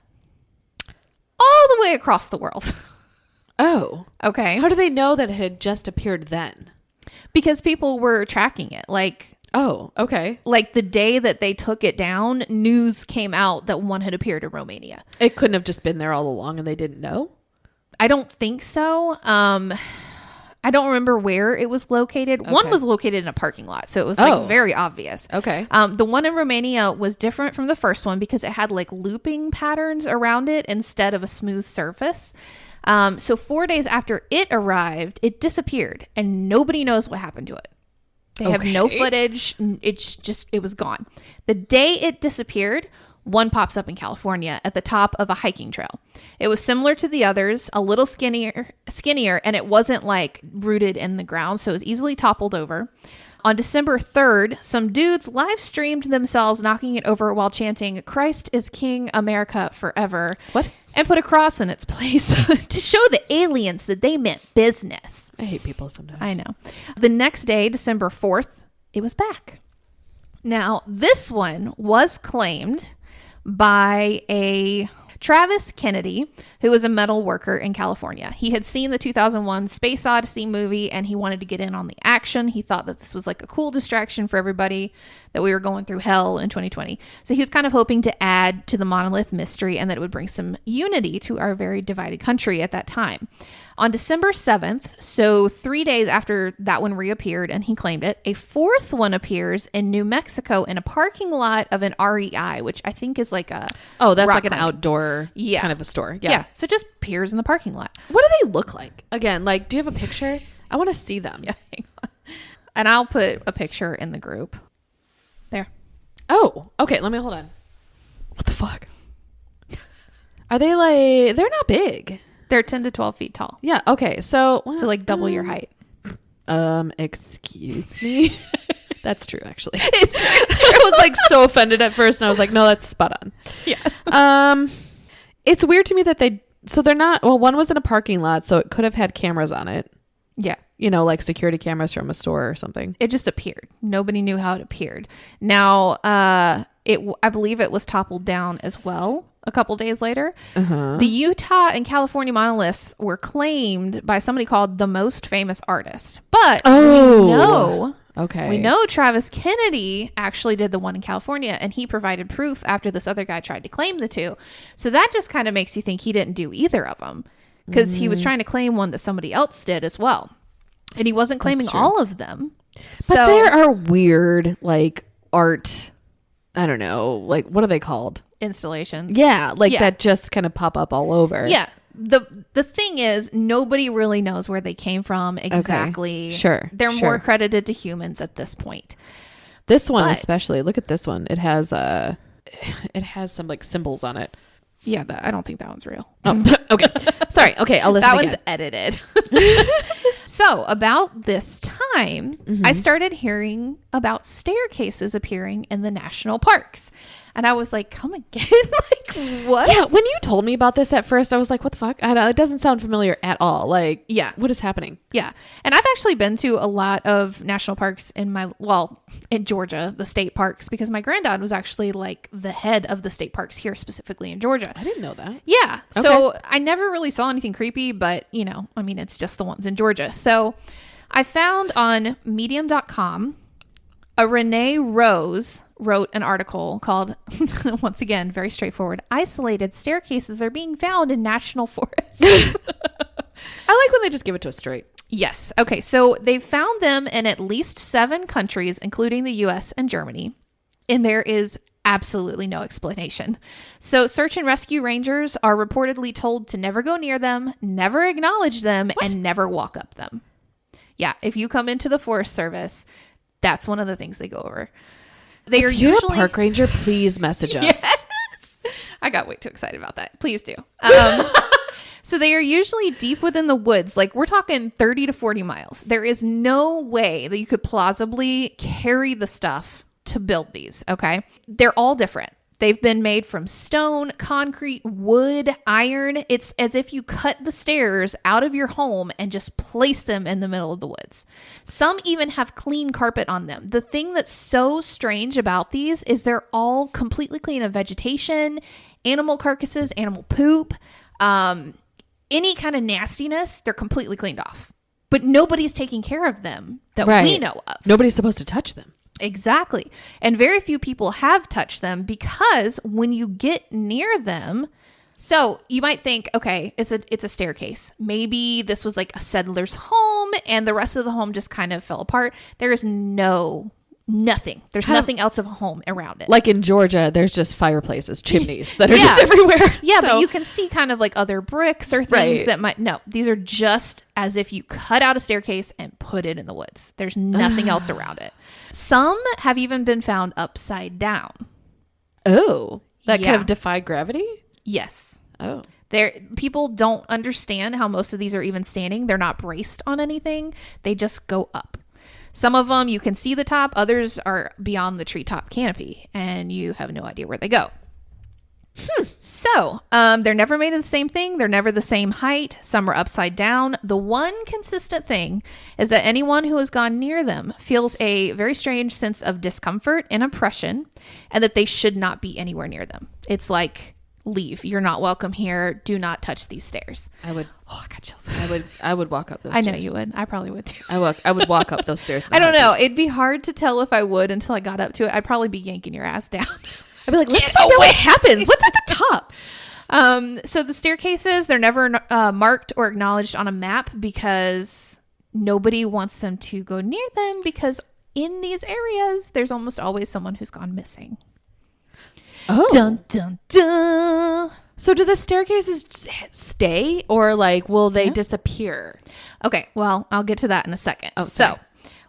All the way across the world. Oh. Okay. How do they know that it had just appeared then? Because people were tracking it. Oh, okay. Like the day that they took it down, news came out that one had appeared in Romania. It couldn't have just been there all along and they didn't know? I don't think so. I don't remember where it was located. Okay. One was located in a parking lot, so it was like very obvious. Okay. The one in Romania was different from the first one because it had like looping patterns around it instead of a smooth surface. So 4 days after it arrived, it disappeared and nobody knows what happened to it. They have no footage. It was gone. The day it disappeared, one pops up in California at the top of a hiking trail. It was similar to the others, a little skinnier, and it wasn't like rooted in the ground, so it was easily toppled over. On December 3rd, some dudes live streamed themselves knocking it over while chanting, "Christ is King, America forever." What? And put a cross in its place to show the aliens that they meant business. I hate people sometimes. I know. The next day, December 4th, it was back. Now, this one was claimed by a Travis Kennedy, who was a metal worker in California. He had seen the 2001 Space Odyssey movie and he wanted to get in on the action. He thought that this was like a cool distraction for everybody, that we were going through hell in 2020. So he was kind of hoping to add to the monolith mystery and that it would bring some unity to our very divided country at that time. On December 7th, so 3 days after that one reappeared and he claimed it, a fourth one appears in New Mexico in a parking lot of an REI, which I think is like a... Oh, that's like an outdoor kind of a store. Yeah. So it just appears in the parking lot. What do they look like? Again, like, do you have a picture? I want to see them. Yeah, hang on. And I'll put a picture in the group. There. Oh, okay. Let me hold on. What the fuck? Are they like... They're not big. They're 10 to 12 feet tall. Yeah. Okay. So like double your height. Excuse me. That's true, actually. It's true. I was like so offended at first and I was like, no, that's spot on. Yeah. It's weird to me that they're not, well, one was in a parking lot, so it could have had cameras on it. Yeah. You know, like security cameras from a store or something. It just appeared. Nobody knew how it appeared. Now, I believe it was toppled down as well a couple days later. Uh-huh. The Utah and California monoliths were claimed by somebody called the most famous artist. But we know Travis Kennedy actually did the one in California and he provided proof after this other guy tried to claim the two. So that just kind of makes you think he didn't do either of them because he was trying to claim one that somebody else did as well. And he wasn't claiming all of them. But there are weird like art, I don't know, like what are they called? Installations. Yeah, like that just kind of pop up all over. Yeah. The thing is, nobody really knows where they came from exactly. Okay. Sure. They're more credited to humans at this point. This one especially. Look at this one. It has some like symbols on it. Yeah, I don't think that one's real. Oh, okay. Sorry. Okay, I'll listen again. That one's edited. So about this time, I started hearing about staircases appearing in the national parks. And I was like, come again? Like, what? Yeah, when you told me about this at first, I was like, what the fuck? It doesn't sound familiar at all. Like, yeah, what is happening? Yeah. And I've actually been to a lot of national parks in Georgia, the state parks, because my granddad was actually like the head of the state parks here, specifically in Georgia. I didn't know that. Yeah. Okay. So I never really saw anything creepy, but it's just the ones in Georgia. So I found on medium.com, a Renee Rose wrote an article called, once again, very straightforward, "Isolated staircases are being found in national forests." I like when they just give it to us straight. Yes. Okay. So they found them in at least 7 countries, including the US and Germany. And there is absolutely no explanation. So search and rescue rangers are reportedly told to never go near them, never acknowledge them, and never walk up them. Yeah. If you come into the Forest Service, that's one of the things they go over. If you're a park ranger, please message us. Yes. I got way too excited about that. Please do. So they are usually deep within the woods. Like we're talking 30 to 40 miles. There is no way that you could plausibly carry the stuff to build these. Okay. They're all different. They've been made from stone, concrete, wood, iron. It's as if you cut the stairs out of your home and just place them in the middle of the woods. Some even have clean carpet on them. The thing that's so strange about these is they're all completely clean of vegetation, animal carcasses, animal poop, any kind of nastiness. They're completely cleaned off. But nobody's taking care of them that we know of. Nobody's supposed to touch them. Exactly. And very few people have touched them because when you get near them, so you might think, okay, it's a staircase. Maybe this was like a settler's home and the rest of the home just kind of fell apart. There is nothing. There's nothing else of a home around it. Like in Georgia, there's just fireplaces, chimneys that are just everywhere. Yeah, but you can see kind of like other bricks or things that might... No, these are just as if you cut out a staircase and put it in the woods. There's nothing else around it. Some have even been found upside down. Oh, that kind of defy gravity? Yes. Oh. People don't understand how most of these are even standing. They're not braced on anything. They just go up. Some of them you can see the top. Others are beyond the treetop canopy, and you have no idea where they go. So, they're never made of the same thing. They're never the same height. Some are upside down. The one consistent thing is that anyone who has gone near them feels a very strange sense of discomfort and oppression, and that they should not be anywhere near them. It's like, leave. You're not welcome here. Do not touch these stairs. I would. Oh, I got chills. I would walk up those stairs. I know you would. I probably would too. I would walk up those stairs. I don't know. It'd be hard to tell if I would until I got up to it. I'd probably be yanking your ass down. I'd be like, let's find out what happens. What's at the top? So the staircases, they're never marked or acknowledged on a map because nobody wants them to go near them, because in these areas, there's almost always someone who's gone missing. Oh. Dun, dun, dun. So do the staircases stay, or like will they disappear? Okay, well, I'll get to that in a second. Oh, so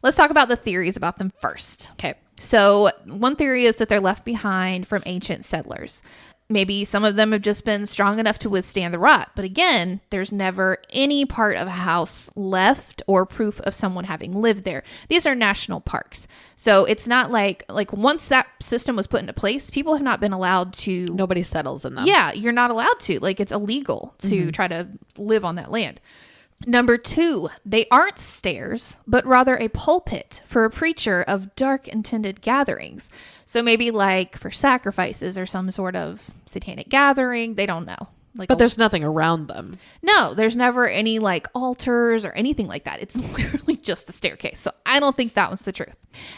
let's talk about the theories about them first. Okay. So one theory is that they're left behind from ancient settlers. Maybe some of them have just been strong enough to withstand the rot. But again, there's never any part of a house left or proof of someone having lived there. These are national parks. So it's not like once that system was put into place, people have not been allowed to... Nobody settles in them. Yeah, you're not allowed to. Like, it's illegal to try to live on that land. Number 2, they aren't stairs, but rather a pulpit for a preacher of dark intended gatherings. So maybe like for sacrifices or some sort of satanic gathering. They don't know. But there's nothing around them. No, there's never any like altars or anything like that. It's literally just the staircase. So I don't think that was the truth.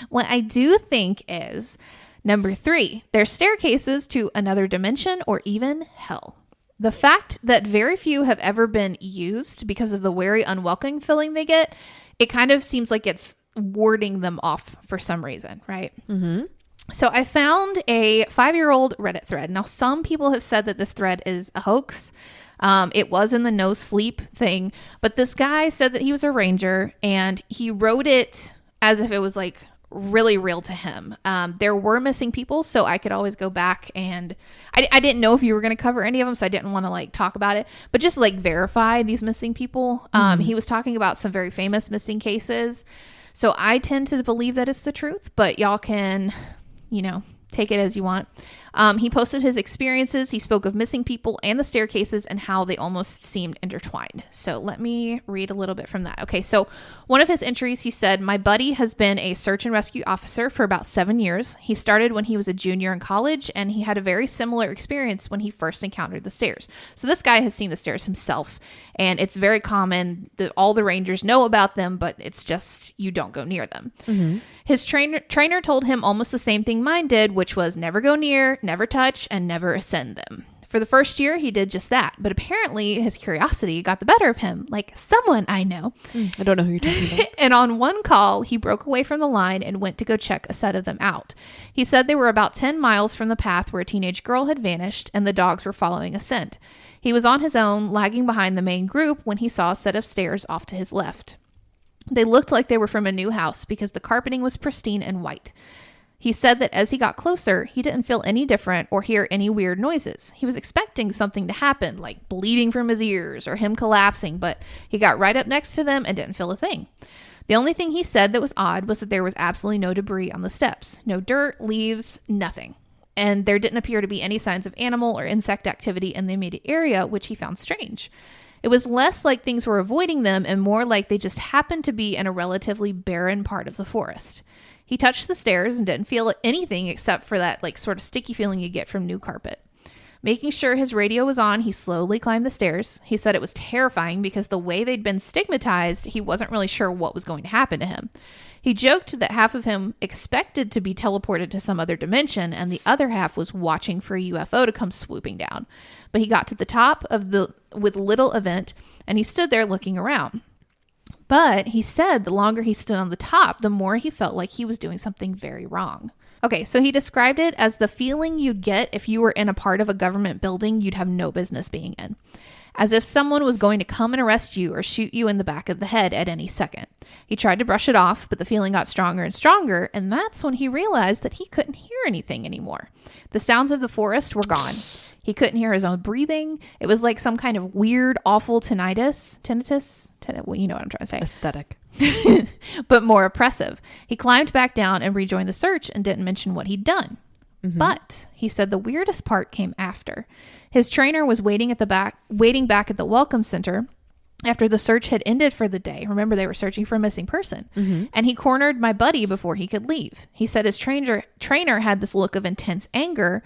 What I do think is number 3, they're staircases to another dimension or even hell. The fact that very few have ever been used because of the very unwelcoming feeling they get, it kind of seems like it's warding them off for some reason, right? Mm-hmm. So I found a 5-year-old Reddit thread. Now, some people have said that this thread is a hoax. It was in the no sleep thing, but this guy said that he was a ranger and he wrote it as if it was like really real to him. There were missing people, so I could always go back and I didn't know if you were going to cover any of them, so I didn't want to like talk about it, but just like verify these missing people. He was talking about some very famous missing cases, so I tend to believe that it's the truth, but y'all can, take it as you want. He posted his experiences. He spoke of missing people and the staircases and how they almost seemed intertwined. So let me read a little bit from that. Okay, so one of his entries, he said, "My buddy has been a search and rescue officer for about 7 years. He started when he was a junior in college, and he had a very similar experience when he first encountered the stairs." So this guy has seen the stairs himself, and it's very common that all the rangers know about them, but it's just you don't go near them. Mm-hmm. His trainer told him almost the same thing mine did, which was never go near, never touch, and never ascend them. For the first year, he did just that. But apparently, his curiosity got the better of him, like someone I know. I don't know who you're talking about. And on one call, he broke away from the line and went to go check a set of them out. He said they were about 10 miles from the path where a teenage girl had vanished, and the dogs were following a scent. He was on his own, lagging behind the main group, when he saw a set of stairs off to his left. They looked like they were from a new house because the carpeting was pristine and white. He said that as he got closer, he didn't feel any different or hear any weird noises. He was expecting something to happen, like bleeding from his ears or him collapsing, but he got right up next to them and didn't feel a thing. The only thing he said that was odd was that there was absolutely no debris on the steps. No dirt, leaves, nothing. And there didn't appear to be any signs of animal or insect activity in the immediate area, which he found strange. It was less like things were avoiding them and more like they just happened to be in a relatively barren part of the forest. He touched the stairs and didn't feel anything except for that like sort of sticky feeling you get from new carpet. Making sure his radio was on, he slowly climbed the stairs. He said it was terrifying because the way they'd been stigmatized, he wasn't really sure what was going to happen to him. He joked that half of him expected to be teleported to some other dimension and the other half was watching for a UFO to come swooping down. But he got to the top of with little event and he stood there looking around. But he said the longer he stood on the top, the more he felt like he was doing something very wrong. Okay, so he described it as the feeling you'd get if you were in a part of a government building you'd have no business being in. As if someone was going to come and arrest you or shoot you in the back of the head at any second. He tried to brush it off, but the feeling got stronger and stronger, and that's when he realized that he couldn't hear anything anymore. The sounds of the forest were gone. He couldn't hear his own breathing. It was like some kind of weird, awful tinnitus. Well, you know what I'm trying to say. Aesthetic. But more oppressive. He climbed back down and rejoined the search and didn't mention what he'd done. Mm-hmm. But he said the weirdest part came after. His trainer was waiting back at the welcome center after the search had ended for the day. Remember, they were searching for a missing person. Mm-hmm. And he cornered my buddy before he could leave. He said his trainer had this look of intense anger,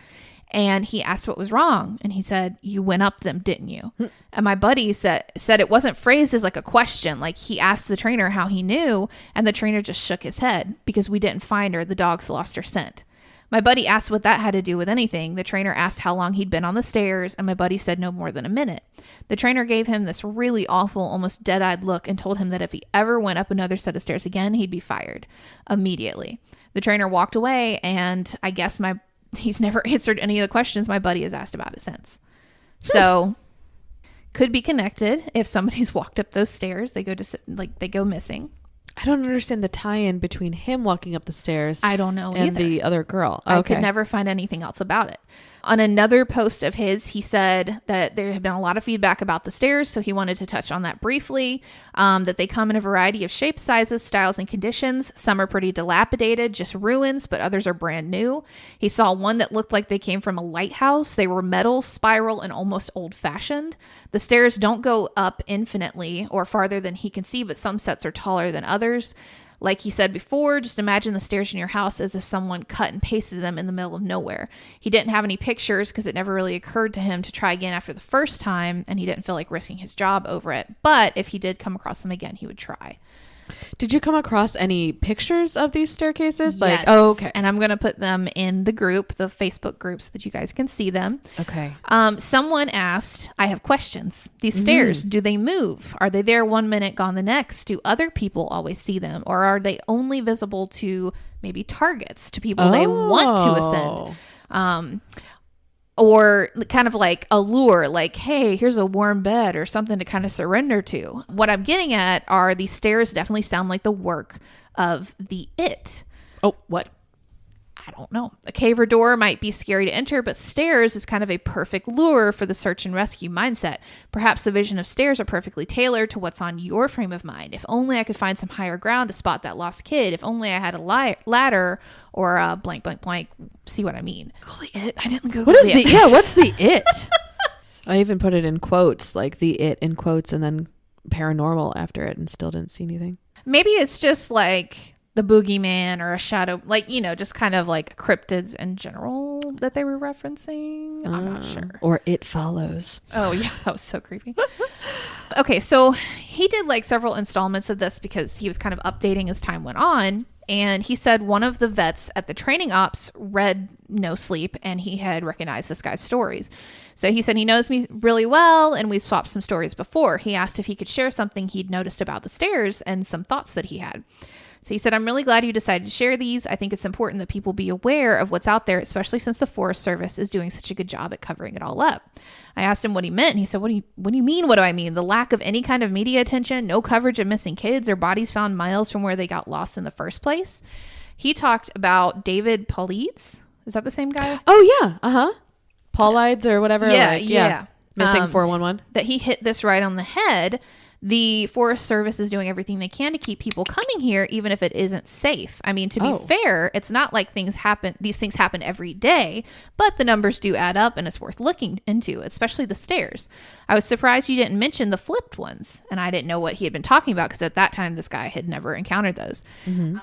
and he asked what was wrong. And he said, "You went up them, didn't you?" Mm-hmm. And my buddy said it wasn't phrased as like a question. Like he asked the trainer how he knew, and the trainer just shook his head because we didn't find her. The dogs lost her scent. My buddy asked what that had to do with anything. The trainer asked how long he'd been on the stairs, and my buddy said no more than a minute. The trainer gave him this really awful, almost dead-eyed look and told him that if he ever went up another set of stairs again, he'd be fired immediately. The trainer walked away, and I guess he's never answered any of the questions my buddy has asked about it since. So, could be connected. If somebody's walked up those stairs, they go missing. I don't understand the tie-in between him walking up the stairs. I don't know and either. The other girl. I could never find anything else about it. On another post of his, he said that there had been a lot of feedback about the stairs, so he wanted to touch on that briefly, that they come in a variety of shapes, sizes, styles, and conditions. Some are pretty dilapidated, just ruins, but others are brand new. He saw one that looked like they came from a lighthouse. They were metal, spiral, and almost old-fashioned. The stairs don't go up infinitely or farther than he can see, but some sets are taller than others. Like he said before, just imagine the stairs in your house as if someone cut and pasted them in the middle of nowhere. He didn't have any pictures because it never really occurred to him to try again after the first time, and he didn't feel like risking his job over it. But if he did come across them again, he would try. Did you come across any pictures of these staircases? Yes. Okay. And I'm going to put them in the group, the Facebook group, so that you guys can see them. Okay. Someone asked, I have questions. These stairs, do they move? Are they there 1 minute, gone the next? Do other people always see them? Or are they only visible to maybe targets, to people they want to ascend? Or kind of like a lure, like, hey, here's a warm bed or something to kind of surrender to. What I'm getting at are these stairs definitely sound like the work of the it. Oh, what? I don't know. A cave or door might be scary to enter, but stairs is kind of a perfect lure for the search and rescue mindset. Perhaps the vision of stairs are perfectly tailored to what's on your frame of mind. If only I could find some higher ground to spot that lost kid. If only I had a ladder or a blank, blank, blank. See what I mean? Google the it. I didn't Google what is the yeah, what's the it? I even put it in quotes, like the it in quotes and then paranormal after it and still didn't see anything. Maybe it's just like the boogeyman or a shadow, like, you know, just kind of like cryptids in general that they were referencing. I'm not sure. Or It Follows. Oh yeah, that was so creepy. Okay, so he did like several installments of this because he was kind of updating as time went on. And he said one of the vets at the training ops read No Sleep and he had recognized this guy's stories. So he said he knows me really well and we've swapped some stories before. He asked if he could share something he'd noticed about the stairs and some thoughts that he had. So he said, I'm really glad you decided to share these. I think it's important that people be aware of what's out there, especially since the Forest Service is doing such a good job at covering it all up. I asked him what he meant. And he said, what do you mean? What do I mean? The lack of any kind of media attention, no coverage of missing kids or bodies found miles from where they got lost in the first place. He talked about David Paulides. Is that the same guy? Oh, yeah. Uh-huh. Paulides or whatever. Yeah. Missing 411. That he hit this right on the head. The Forest Service is doing everything they can to keep people coming here, even if it isn't safe. I mean, to be fair, it's not like these things happen every day, but the numbers do add up and it's worth looking into, especially the stairs. I was surprised you didn't mention the flipped ones, and I didn't know what he had been talking about because at that time, this guy had never encountered those. Mm-hmm.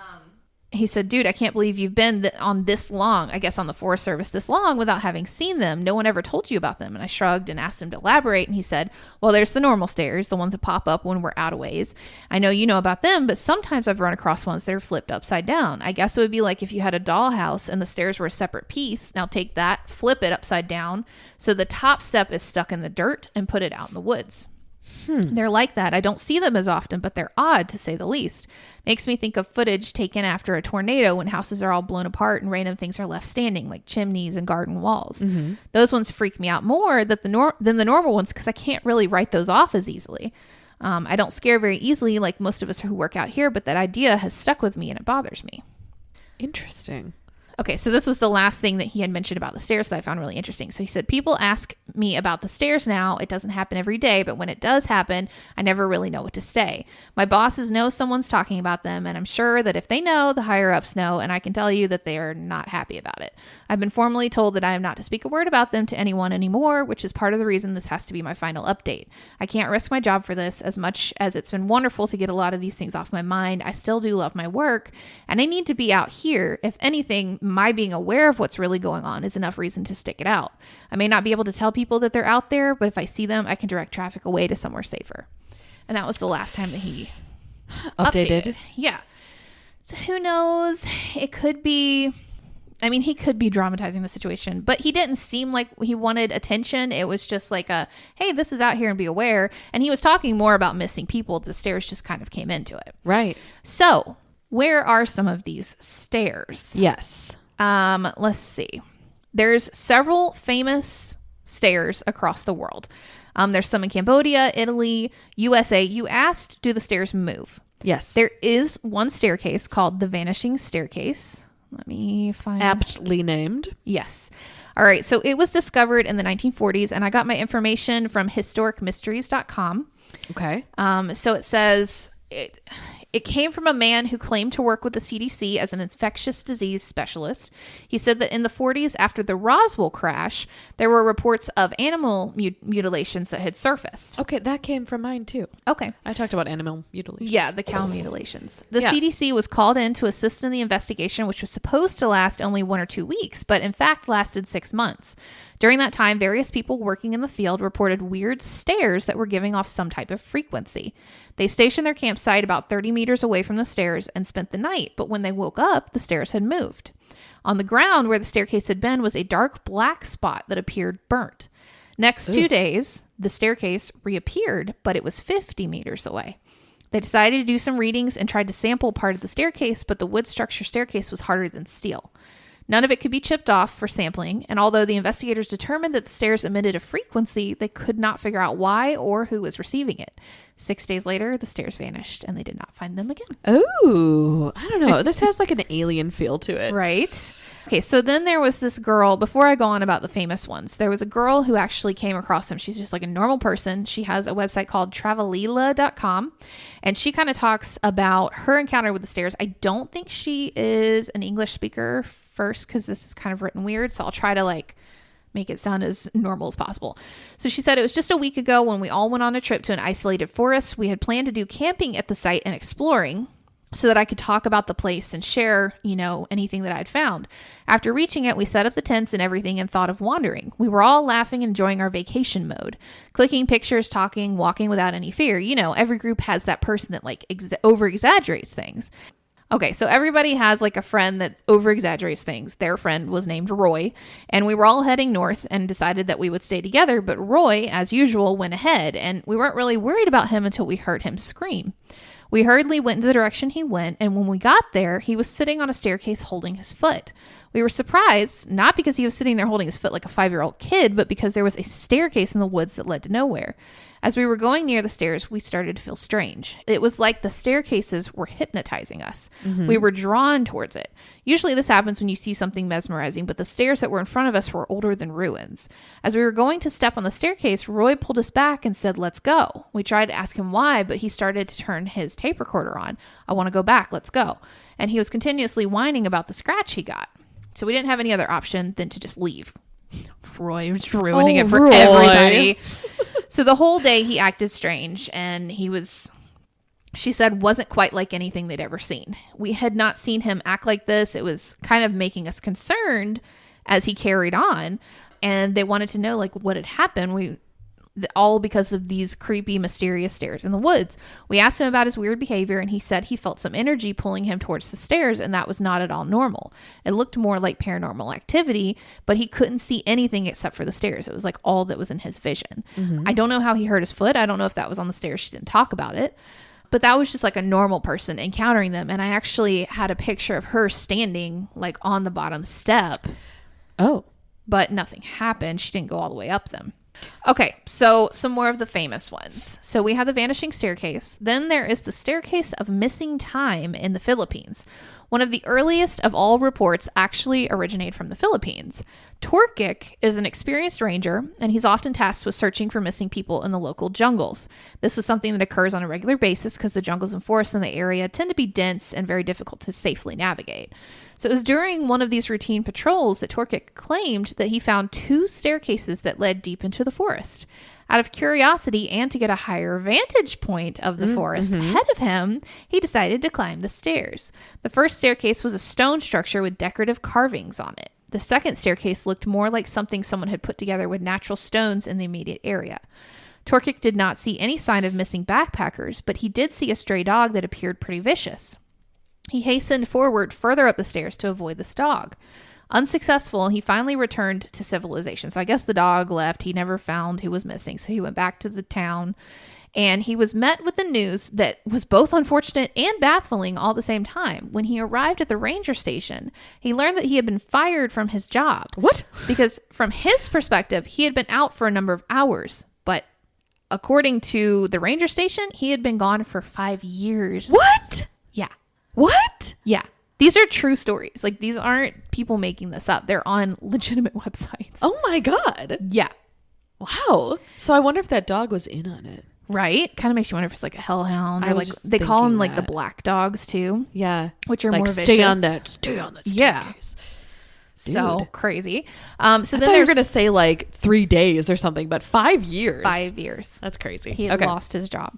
He said, dude, I can't believe you've been on this long, I guess on the Forest Service this long without having seen them. No one ever told you about them. And I shrugged and asked him to elaborate. And he said, well, there's the normal stairs, the ones that pop up when we're out of ways. I know you know about them, but sometimes I've run across ones that are flipped upside down. I guess it would be like if you had a dollhouse and the stairs were a separate piece. Now take that, flip it upside down so the top step is stuck in the dirt and put it out in the woods. They're like that. I don't see them as often, but they're odd to say the least. Makes me think of footage taken after a tornado when houses are all blown apart and random things are left standing, like chimneys and garden walls. Those ones freak me out more than the normal ones because I can't really write those off as easily. I don't scare very easily like most of us who work out here, but that idea has stuck with me and it bothers me. Interesting. Okay, so this was the last thing that he had mentioned about the stairs that I found really interesting. So he said, people ask me about the stairs now. It doesn't happen every day, but when it does happen, I never really know what to say. My bosses know someone's talking about them, and I'm sure that if they know, the higher-ups know, and I can tell you that they are not happy about it. I've been formally told that I am not to speak a word about them to anyone anymore, which is part of the reason this has to be my final update. I can't risk my job for this. As much as it's been wonderful to get a lot of these things off my mind, I still do love my work, and I need to be out here. If anything, my being aware of what's really going on is enough reason to stick it out. I may not be able to tell people that they're out there, but if I see them, I can direct traffic away to somewhere safer. And that was the last time that he updated. Yeah. So who knows? It could be, I mean, he could be dramatizing the situation, but he didn't seem like he wanted attention. It was just like hey, this is out here and be aware. And he was talking more about missing people. The stairs just kind of came into it. Right. So where are some of these stairs? Yes. Let's see. There's several famous stairs across the world. There's some in Cambodia, Italy, USA. You asked, do the stairs move? Yes. There is one staircase called the Vanishing Staircase. Let me find. Aptly named. Yes. All right. So it was discovered in the 1940s, and I got my information from historicmysteries.com. Okay. So it says it came from a man who claimed to work with the CDC as an infectious disease specialist. He said that in the 40s, after the Roswell crash, there were reports of animal mutilations that had surfaced. Okay, that came from mine too. Okay. I talked about animal mutilations. Yeah, the cow mutilations. The CDC was called in to assist in the investigation, which was supposed to last only 1 or 2 weeks, but in fact lasted 6 months. During that time, various people working in the field reported weird stairs that were giving off some type of frequency. They stationed their campsite about 30 meters away from the stairs and spent the night, but when they woke up, the stairs had moved. On the ground where the staircase had been was a dark black spot that appeared burnt. Next 2 days, the staircase reappeared, but it was 50 meters away. They decided to do some readings and tried to sample part of the staircase, but the wood structure staircase was harder than steel. None of it could be chipped off for sampling, and although the investigators determined that the stairs emitted a frequency, they could not figure out why or who was receiving it. 6 days later, the stairs vanished, and they did not find them again. Oh, I don't know. This has like an alien feel to it. Right? Okay, so then there was this girl, before I go on about the famous ones, there was a girl who actually came across them. She's just like a normal person. She has a website called travelila.com, and she kind of talks about her encounter with the stairs. I don't think she is an English speaker first because this is kind of written weird, so I'll try to like make it sound as normal as possible. So she said, it was just a week ago when we all went on a trip to an isolated forest. We had planned to do camping at the site and exploring so that I could talk about the place and share, anything that I'd found. After reaching it, we set up the tents and everything and thought of wandering. We were all laughing and enjoying our vacation mode, clicking pictures, talking, walking without any fear. Every group has that person that like over exaggerates things. Okay, so everybody has like a friend that over exaggerates things. Their friend was named Roy, and we were all heading north and decided that we would stay together, but Roy, as usual, went ahead, and we weren't really worried about him until we heard him scream. We hurriedly went in the direction he went, and when we got there, he was sitting on a staircase holding his foot. We were surprised, not because he was sitting there holding his foot like a 5-year-old kid, but because there was a staircase in the woods that led to nowhere. As we were going near the stairs, we started to feel strange. It was like the staircases were hypnotizing us. Mm-hmm. We were drawn towards it. Usually this happens when you see something mesmerizing, but the stairs that were in front of us were older than ruins. As we were going to step on the staircase, Roy pulled us back and said, "Let's go." We tried to ask him why, but he started to turn his tape recorder on. "I want to go back. Let's go." And he was continuously whining about the scratch he got. So we didn't have any other option than to just leave. Roy was ruining it for everybody. So the whole day he acted strange, and she said, wasn't quite like anything they'd ever seen. We had not seen him act like this. It was kind of making us concerned as he carried on, and they wanted to know like what had happened. all because of these creepy, mysterious stairs in the woods. We asked him about his weird behavior, and he said he felt some energy pulling him towards the stairs, and that was not at all normal. It looked more like paranormal activity, but he couldn't see anything except for the stairs. It was like all that was in his vision. I don't know how he hurt his foot. I don't know if that was on the stairs. She didn't talk about it. But that was just like a normal person encountering them. And I actually had a picture of her standing like on the bottom step. Oh. But nothing happened. She didn't go all the way up them. Okay, so some more of the famous ones. So we have the Vanishing Staircase. Then there is the Staircase of Missing Time in the Philippines. One of the earliest of all reports actually originated from the Philippines. Torkic is an experienced ranger, and he's often tasked with searching for missing people in the local jungles. This was something that occurs on a regular basis because the jungles and forests in the area tend to be dense and very difficult to safely navigate. So it was during one of these routine patrols that Torkic claimed that he found 2 staircases that led deep into the forest. Out of curiosity and to get a higher vantage point of the forest ahead of him, he decided to climb the stairs. The first staircase was a stone structure with decorative carvings on it. The second staircase looked more like something someone had put together with natural stones in the immediate area. Torkic did not see any sign of missing backpackers, but he did see a stray dog that appeared pretty vicious. He hastened forward further up the stairs to avoid this dog. Unsuccessful, he finally returned to civilization. So I guess the dog left. He never found who was missing. So he went back to the town, and he was met with the news that was both unfortunate and baffling all at the same time. When he arrived at the ranger station, he learned that he had been fired from his job. What? Because from his perspective, he had been out for a number of hours. But according to the ranger station, he had been gone for 5 years. What? Yeah. What? Yeah. These are true stories. Like, these aren't people making this up. They're on legitimate websites. Oh my God. Yeah. Wow. So I wonder if that dog was in on it. Right? Kind of makes you wonder if it's like a hellhound. I Or was like just they call them like the thinking that. black dogs too. Yeah. Which are like, more stay vicious. on that staircase. Yeah. So Dude. crazy. So I then thought you there's were going to say like 3 days or something, but 5 years. 5 years. That's crazy. He had lost his job.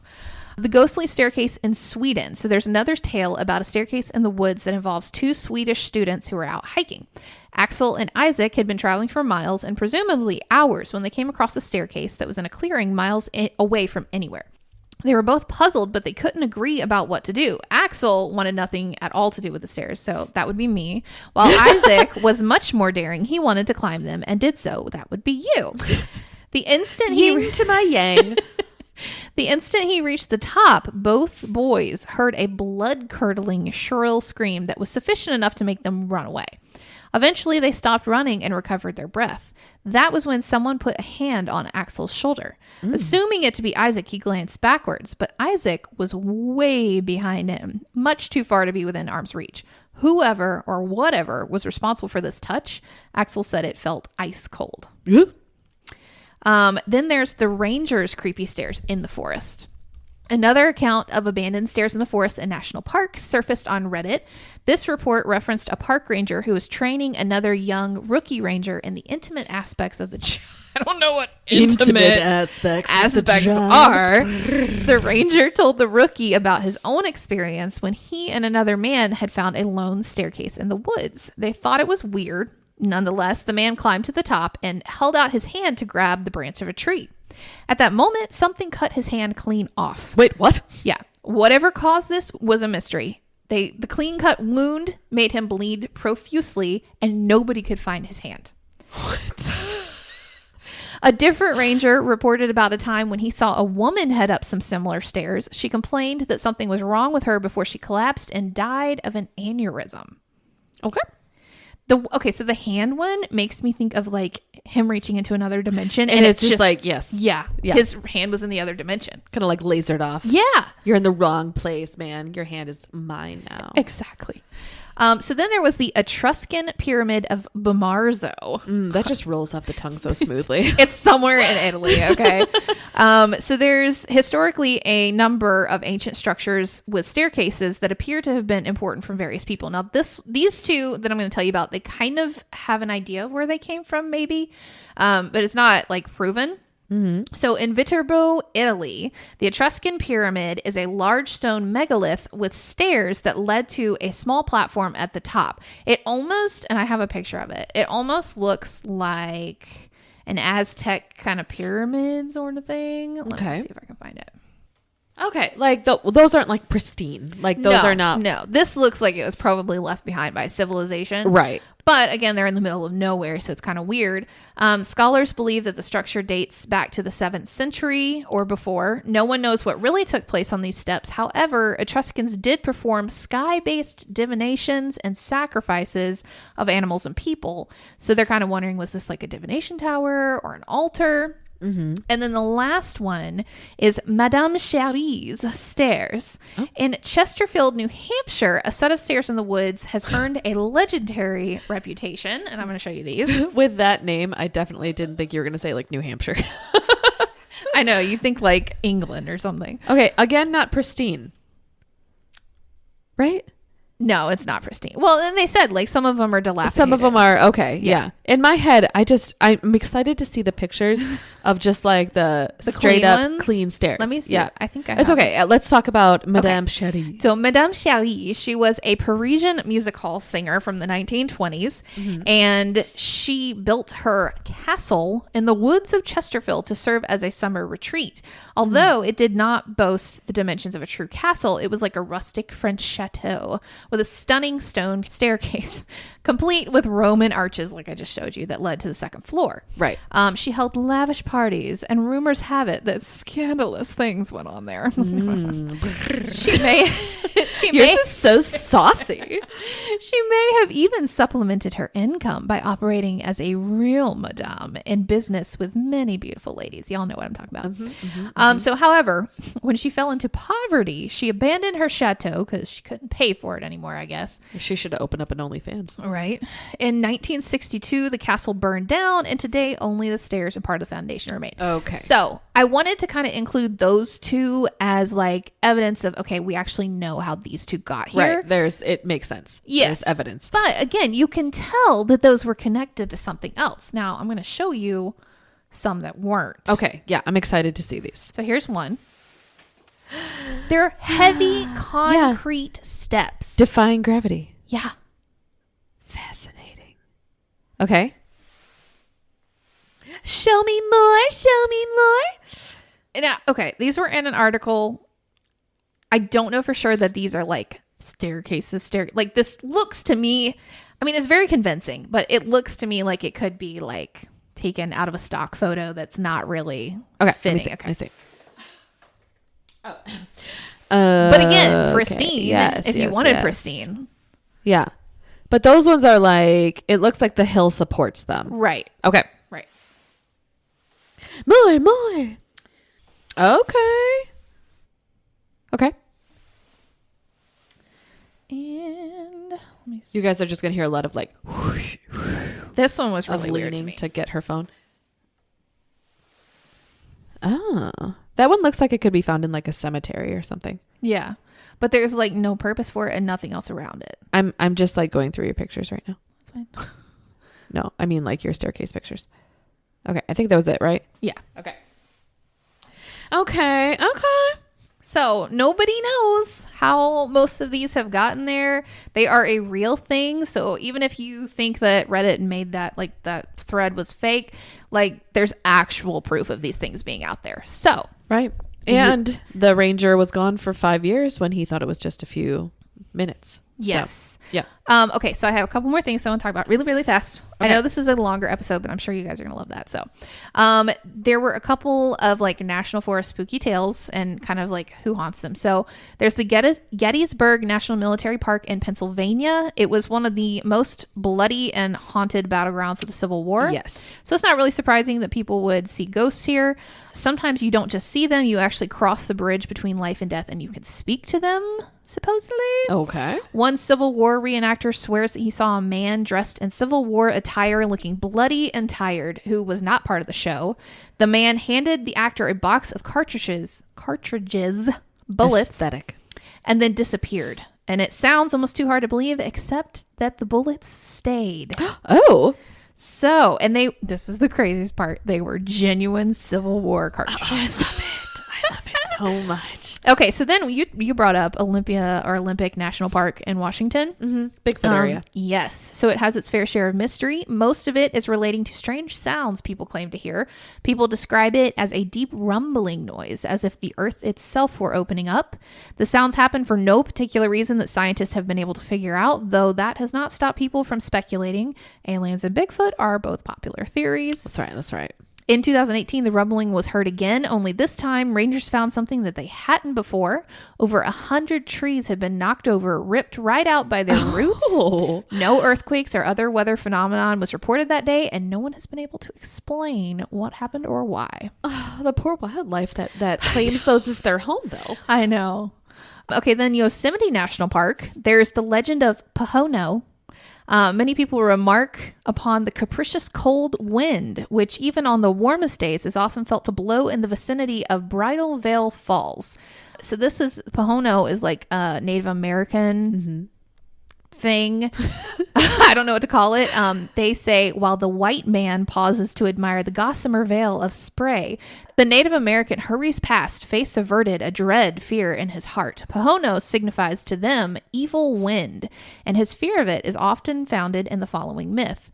The ghostly staircase in Sweden. So there's another tale about a staircase in the woods that involves 2 Swedish students who were out hiking. Axel and Isaac had been traveling for miles and presumably hours when they came across a staircase that was in a clearing miles away from anywhere. They were both puzzled, but they couldn't agree about what to do. Axel wanted nothing at all to do with the stairs, so that would be me. While Isaac was much more daring. He wanted to climb them and did so. That would be you. The instant Yin to my yang. The instant he reached the top, both boys heard a blood-curdling, shrill scream that was sufficient enough to make them run away. Eventually, they stopped running and recovered their breath. That was when someone put a hand on Axel's shoulder. Assuming it to be Isaac, he glanced backwards, but Isaac was way behind him, much too far to be within arm's reach. Whoever or whatever was responsible for this touch, Axel said it felt ice cold. Then there's the Ranger's creepy stairs in the forest. Another account of abandoned stairs in the forest and national parks surfaced on Reddit. This report referenced a park ranger who was training another young rookie ranger in the intimate aspects of the job. I don't know what intimate aspects are. The ranger told the rookie about his own experience when he and another man had found a lone staircase in the woods. They thought it was weird. Nonetheless, the man climbed to the top and held out his hand to grab the branch of a tree. At that moment, something cut his hand clean off. Wait, what? Yeah. Whatever caused this was a mystery. The clean cut wound made him bleed profusely, and nobody could find his hand. What? A different ranger reported about a time when he saw a woman head up some similar stairs. She complained that something was wrong with her before she collapsed and died of an aneurysm. Okay. So the hand one makes me think of like him reaching into another dimension, and it's just like, yes. Yeah. His hand was in the other dimension. Kind of like lasered off. Yeah. You're in the wrong place, man. Your hand is mine now. Exactly. So then there was the Etruscan Pyramid of Bamarzo. That just rolls off the tongue so smoothly. It's somewhere in Italy, okay? So there's historically a number of ancient structures with staircases that appear to have been important from various people. Now, these 2 that I'm going to tell you about, they kind of have an idea of where they came from, maybe, but it's not like proven. Mm-hmm. So in Viterbo, Italy, the Etruscan Pyramid is a large stone megalith with stairs that led to a small platform at the top. It almost, and I have a picture of it, it almost looks like an Aztec kind of pyramid sort of thing. Let me see if I can find it. Okay, like those aren't like pristine. Like those are not. No, this looks like it was probably left behind by civilization. Right. But again, they're in the middle of nowhere, so it's kind of weird. Scholars believe that the structure dates back to the 7th century or before. No one knows what really took place on these steps. However, Etruscans did perform sky-based divinations and sacrifices of animals and people. So they're kind of wondering, was this like a divination tower or an altar? Mm-hmm. And then the last one is Madame Shari's stairs. Oh. In Chesterfield, New Hampshire, a set of stairs in the woods has earned a legendary reputation. And I'm going to show you these. With that name, I definitely didn't think you were going to say like New Hampshire. I know. You think like England or something. Okay. Again, not pristine. Right? No, it's not pristine. Well, and they said like some of them are dilapidated. Some of them are okay. Yeah. In my head, I'm excited to see the pictures of just like the straight up clean stairs. Let me see. Yeah, I think it's okay. Let's talk about Madame Shari. So Madame Shari, she was a Parisian music hall singer from the 1920s, and she built her castle in the woods of Chesterfield to serve as a summer retreat. Although it did not boast the dimensions of a true castle, it was like a rustic French chateau with a stunning stone staircase, complete with Roman arches, like I just showed you, that led to the second floor. Right. She held lavish parties, and rumors have it that scandalous things went on there. Yours is so saucy. She may have even supplemented her income by operating as a real madame in business with many beautiful ladies. Y'all know what I'm talking about. So, however, when she fell into poverty, she abandoned her chateau because she couldn't pay for it anymore, I guess. She should have opened up an OnlyFans. Right. In 1962, the castle burned down, and today only the stairs and part of the foundation remain. Okay. So I wanted to kind of include those two as like evidence of, okay, we actually know how these two got here. Right. It makes sense. Yes. There's evidence. But again, you can tell that those were connected to something else. Now I'm going to show you some that weren't. Okay. Yeah. I'm excited to see these. So here's one. They're heavy concrete steps. Defying gravity. Yeah. Fascinating. Okay. Show me more. Show me more. Now, okay, these were in an article. I don't know for sure that these are like staircases. Like this looks to me, I mean, it's very convincing, but it looks to me like it could be like taken out of a stock photo that's not really fitting. Let me see. Oh. But again, pristine. Okay. Yes, if you wanted pristine. Yeah. But those ones are like, it looks like the hill supports them. Right. Okay. Right. More. Okay. Okay. And let me see. You guys are just going to hear a lot of like, this one was really weird leaning to get her phone. Oh, that one looks like it could be found in like a cemetery or something. Yeah. But there's like no purpose for it and nothing else around it. I'm just like going through your pictures right now. That's fine. No, I mean like your staircase pictures. Okay. I think that was it, right? Yeah. Okay. So nobody knows how most of these have gotten there. They are a real thing. So even if you think that Reddit made that, like that thread was fake, like there's actual proof of these things being out there. So. Right. And the ranger was gone for 5 years when he thought it was just a few minutes. Yes. So, yeah. Okay. So I have a couple more things I want to talk about really, really fast. Okay. I know this is a longer episode, but I'm sure you guys are going to love that. So, there were a couple of like National Forest spooky tales and kind of like who haunts them. So there's the Gettysburg National Military Park in Pennsylvania. It was one of the most bloody and haunted battlegrounds of the Civil War. Yes. So it's not really surprising that people would see ghosts here. Sometimes you don't just see them, you actually cross the bridge between life and death and you can speak to them, supposedly. Okay. One Civil War reenactor swears that he saw a man dressed in Civil War attire looking bloody and tired who was not part of the show. The man handed the actor a box of cartridges, bullets, aesthetic, and then disappeared. And it sounds almost too hard to believe, except that the bullets stayed. Oh. So, and this is the craziest part, they were genuine Civil War cartridges. Oh, I love it so much. Okay, so then you brought up Olympia or Olympic National Park in Washington. Mm-hmm. Bigfoot area. Yes. So it has its fair share of mystery. Most of it is relating to strange sounds people claim to hear. People describe it as a deep rumbling noise, as if the earth itself were opening up. The sounds happen for no particular reason that scientists have been able to figure out, though that has not stopped people from speculating. Aliens and Bigfoot are both popular theories. That's right. In 2018, the rumbling was heard again, only this time rangers found something that they hadn't before. Over 100 trees had been knocked over, ripped right out by their roots. No earthquakes or other weather phenomenon was reported that day, and no one has been able to explain what happened or why. The poor wildlife that claims those as their home, though. I know. Okay, then Yosemite National Park. There's the legend of Pohono. Many people remark upon the capricious cold wind, which even on the warmest days is often felt to blow in the vicinity of Bridal Veil Falls. So Pohono is like a Native American thing. I don't know what to call it. They say while the white man pauses to admire the gossamer veil of spray, the Native American hurries past, face averted, a dread fear in his heart. Pohono signifies to them evil wind, and his fear of it is often founded in the following myth.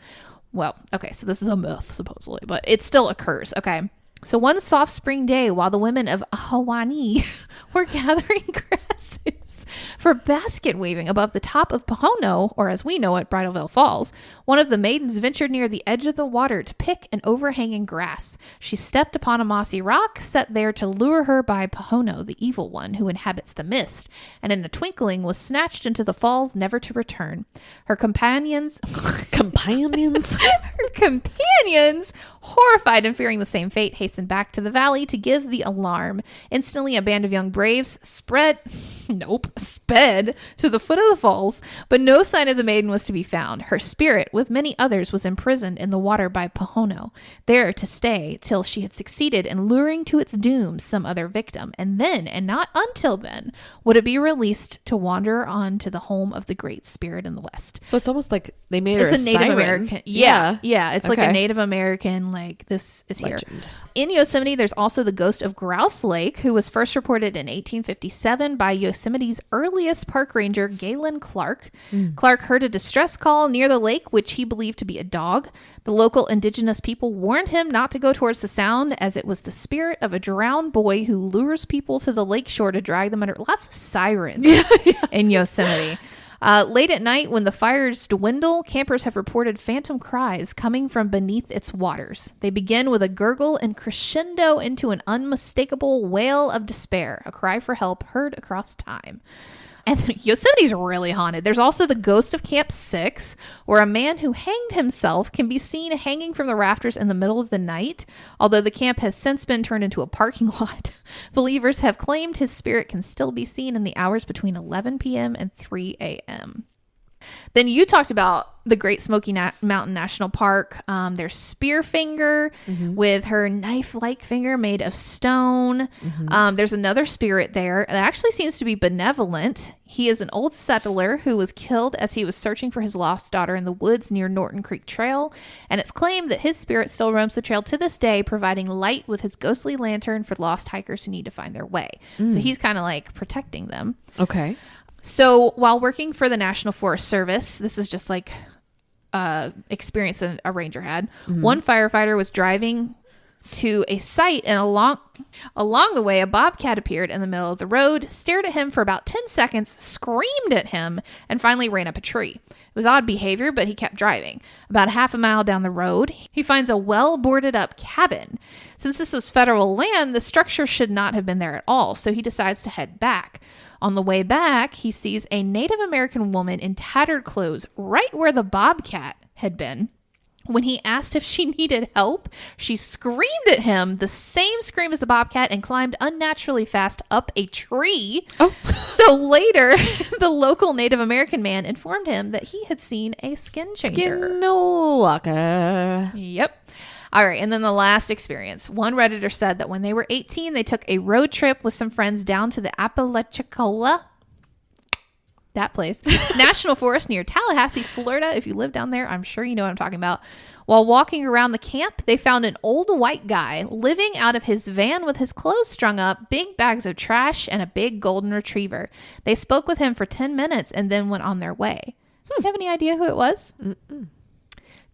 Well, okay, so this is a myth, supposedly, but it still occurs, okay? So one soft spring day, while the women of Ahwahnee were gathering grasses for basket weaving above the top of Pohono, or as we know it, Bridal Veil Falls, one of the maidens ventured near the edge of the water to pick an overhanging grass. She stepped upon a mossy rock set there to lure her by Pohono, the evil one who inhabits the mist, and in a twinkling was snatched into the falls, never to return. Her companions, horrified and fearing the same fate, hastened back to the valley to give the alarm. Instantly, a band of young braves sped to the foot of the falls, but no sign of the maiden was to be found. Her spirit, with many others, was imprisoned in the water by Pohono, there to stay till she had succeeded in luring to its doom some other victim, and then, and not until then, would it be released to wander on to the home of the great spirit in the west. So it's almost like they made her a Native siren. American. Yeah. It's like a Native American, like this is legend. Here. In Yosemite, there's also the ghost of Grouse Lake, who was first reported in 1857 by Yosemite's earliest park ranger, Galen Clark. Clark heard a distress call near the lake, which he believed to be a dog. The local indigenous people warned him not to go towards the sound, as it was the spirit of a drowned boy who lures people to the lake shore to drag them under. Lots of sirens in Yosemite. Late at night, when the fires dwindle, campers have reported phantom cries coming from beneath its waters. They begin with a gurgle and crescendo into an unmistakable wail of despair, a cry for help heard across time. And Yosemite's really haunted. There's also the ghost of Camp 6, where a man who hanged himself can be seen hanging from the rafters in the middle of the night. Although the camp has since been turned into a parking lot, believers have claimed his spirit can still be seen in the hours between 11 p.m. and 3 a.m. Then you talked about the Great Smoky Mountain National Park. There's Spearfinger with her knife-like finger made of stone. There's another spirit there that actually seems to be benevolent. He is an old settler who was killed as he was searching for his lost daughter in the woods near Norton Creek Trail. And it's claimed that his spirit still roams the trail to this day, providing light with his ghostly lantern for lost hikers who need to find their way. So he's kind of like protecting them. Okay. So while working for the National Forest Service, this is just like experience that a ranger had. One firefighter was driving to a site, and along the way, a bobcat appeared in the middle of the road, stared at him for about 10 seconds, screamed at him, and finally ran up a tree. It was odd behavior, but he kept driving. About half a mile down the road, he finds a well-boarded up cabin. Since this was federal land, the structure should not have been there at all, so he decides to head back. On the way back, he sees a Native American woman in tattered clothes right where the bobcat had been. When he asked if she needed help, she screamed at him the same scream as the bobcat and climbed unnaturally fast up a tree. So later, the local Native American man informed him that he had seen a skin changer. Skinwalker. Yep. All right, and then the last experience. One Redditor said that when they were 18, they took a road trip with some friends down to the Apalachicola. that place. National Forest near Tallahassee, Florida. If you live down there, I'm sure you know what I'm talking about. While walking around the camp, they found an old white guy living out of his van with his clothes strung up, big bags of trash, and a big golden retriever. They spoke with him for 10 minutes and then went on their way. Do you have any idea who it was?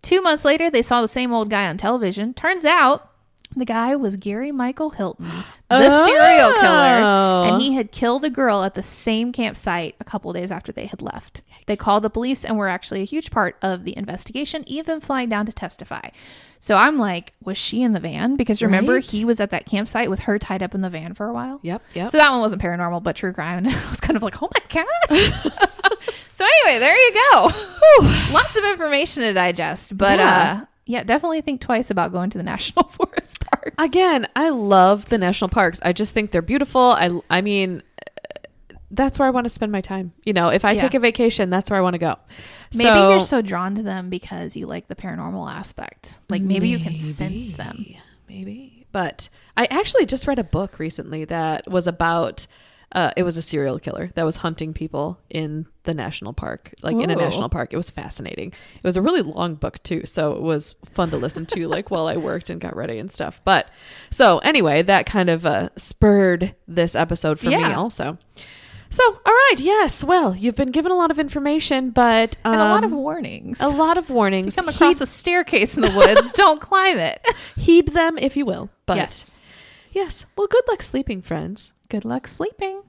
2 months later, they saw the same old guy on television. Turns out the guy was Gary Michael Hilton, the serial killer, and he had killed a girl at the same campsite a couple days after they had left. Yikes. They called the police and were actually a huge part of the investigation, even flying down to testify. So I'm like, was she in the van? Because remember, he was at that campsite with her tied up in the van for a while. Yep. So that one wasn't paranormal, but true crime. And I was kind of like, oh my God. So anyway, there you go. Lots of information to digest, but yeah, definitely think twice about going to the National Forest Park. Again, I love the national parks. I just think they're beautiful. I mean, that's where I want to spend my time. You know, if I take a vacation, that's where I want to go. Maybe you're so drawn to them because you like the paranormal aspect. Like maybe you can sense them. Maybe. But I actually just read a book recently that was about it was a serial killer that was hunting people in the national park, like in a national park. It was fascinating. It was a really long book too, so it was fun to listen to like while I worked and got ready and stuff. But so anyway, that kind of spurred this episode for me also. So, all right. Yes. Well, you've been given a lot of information, but and a lot of warnings. A lot of warnings. If you come across a staircase in the woods, don't climb it. Heed them if you will. But yes. Well, good luck sleeping, friends. Good luck sleeping.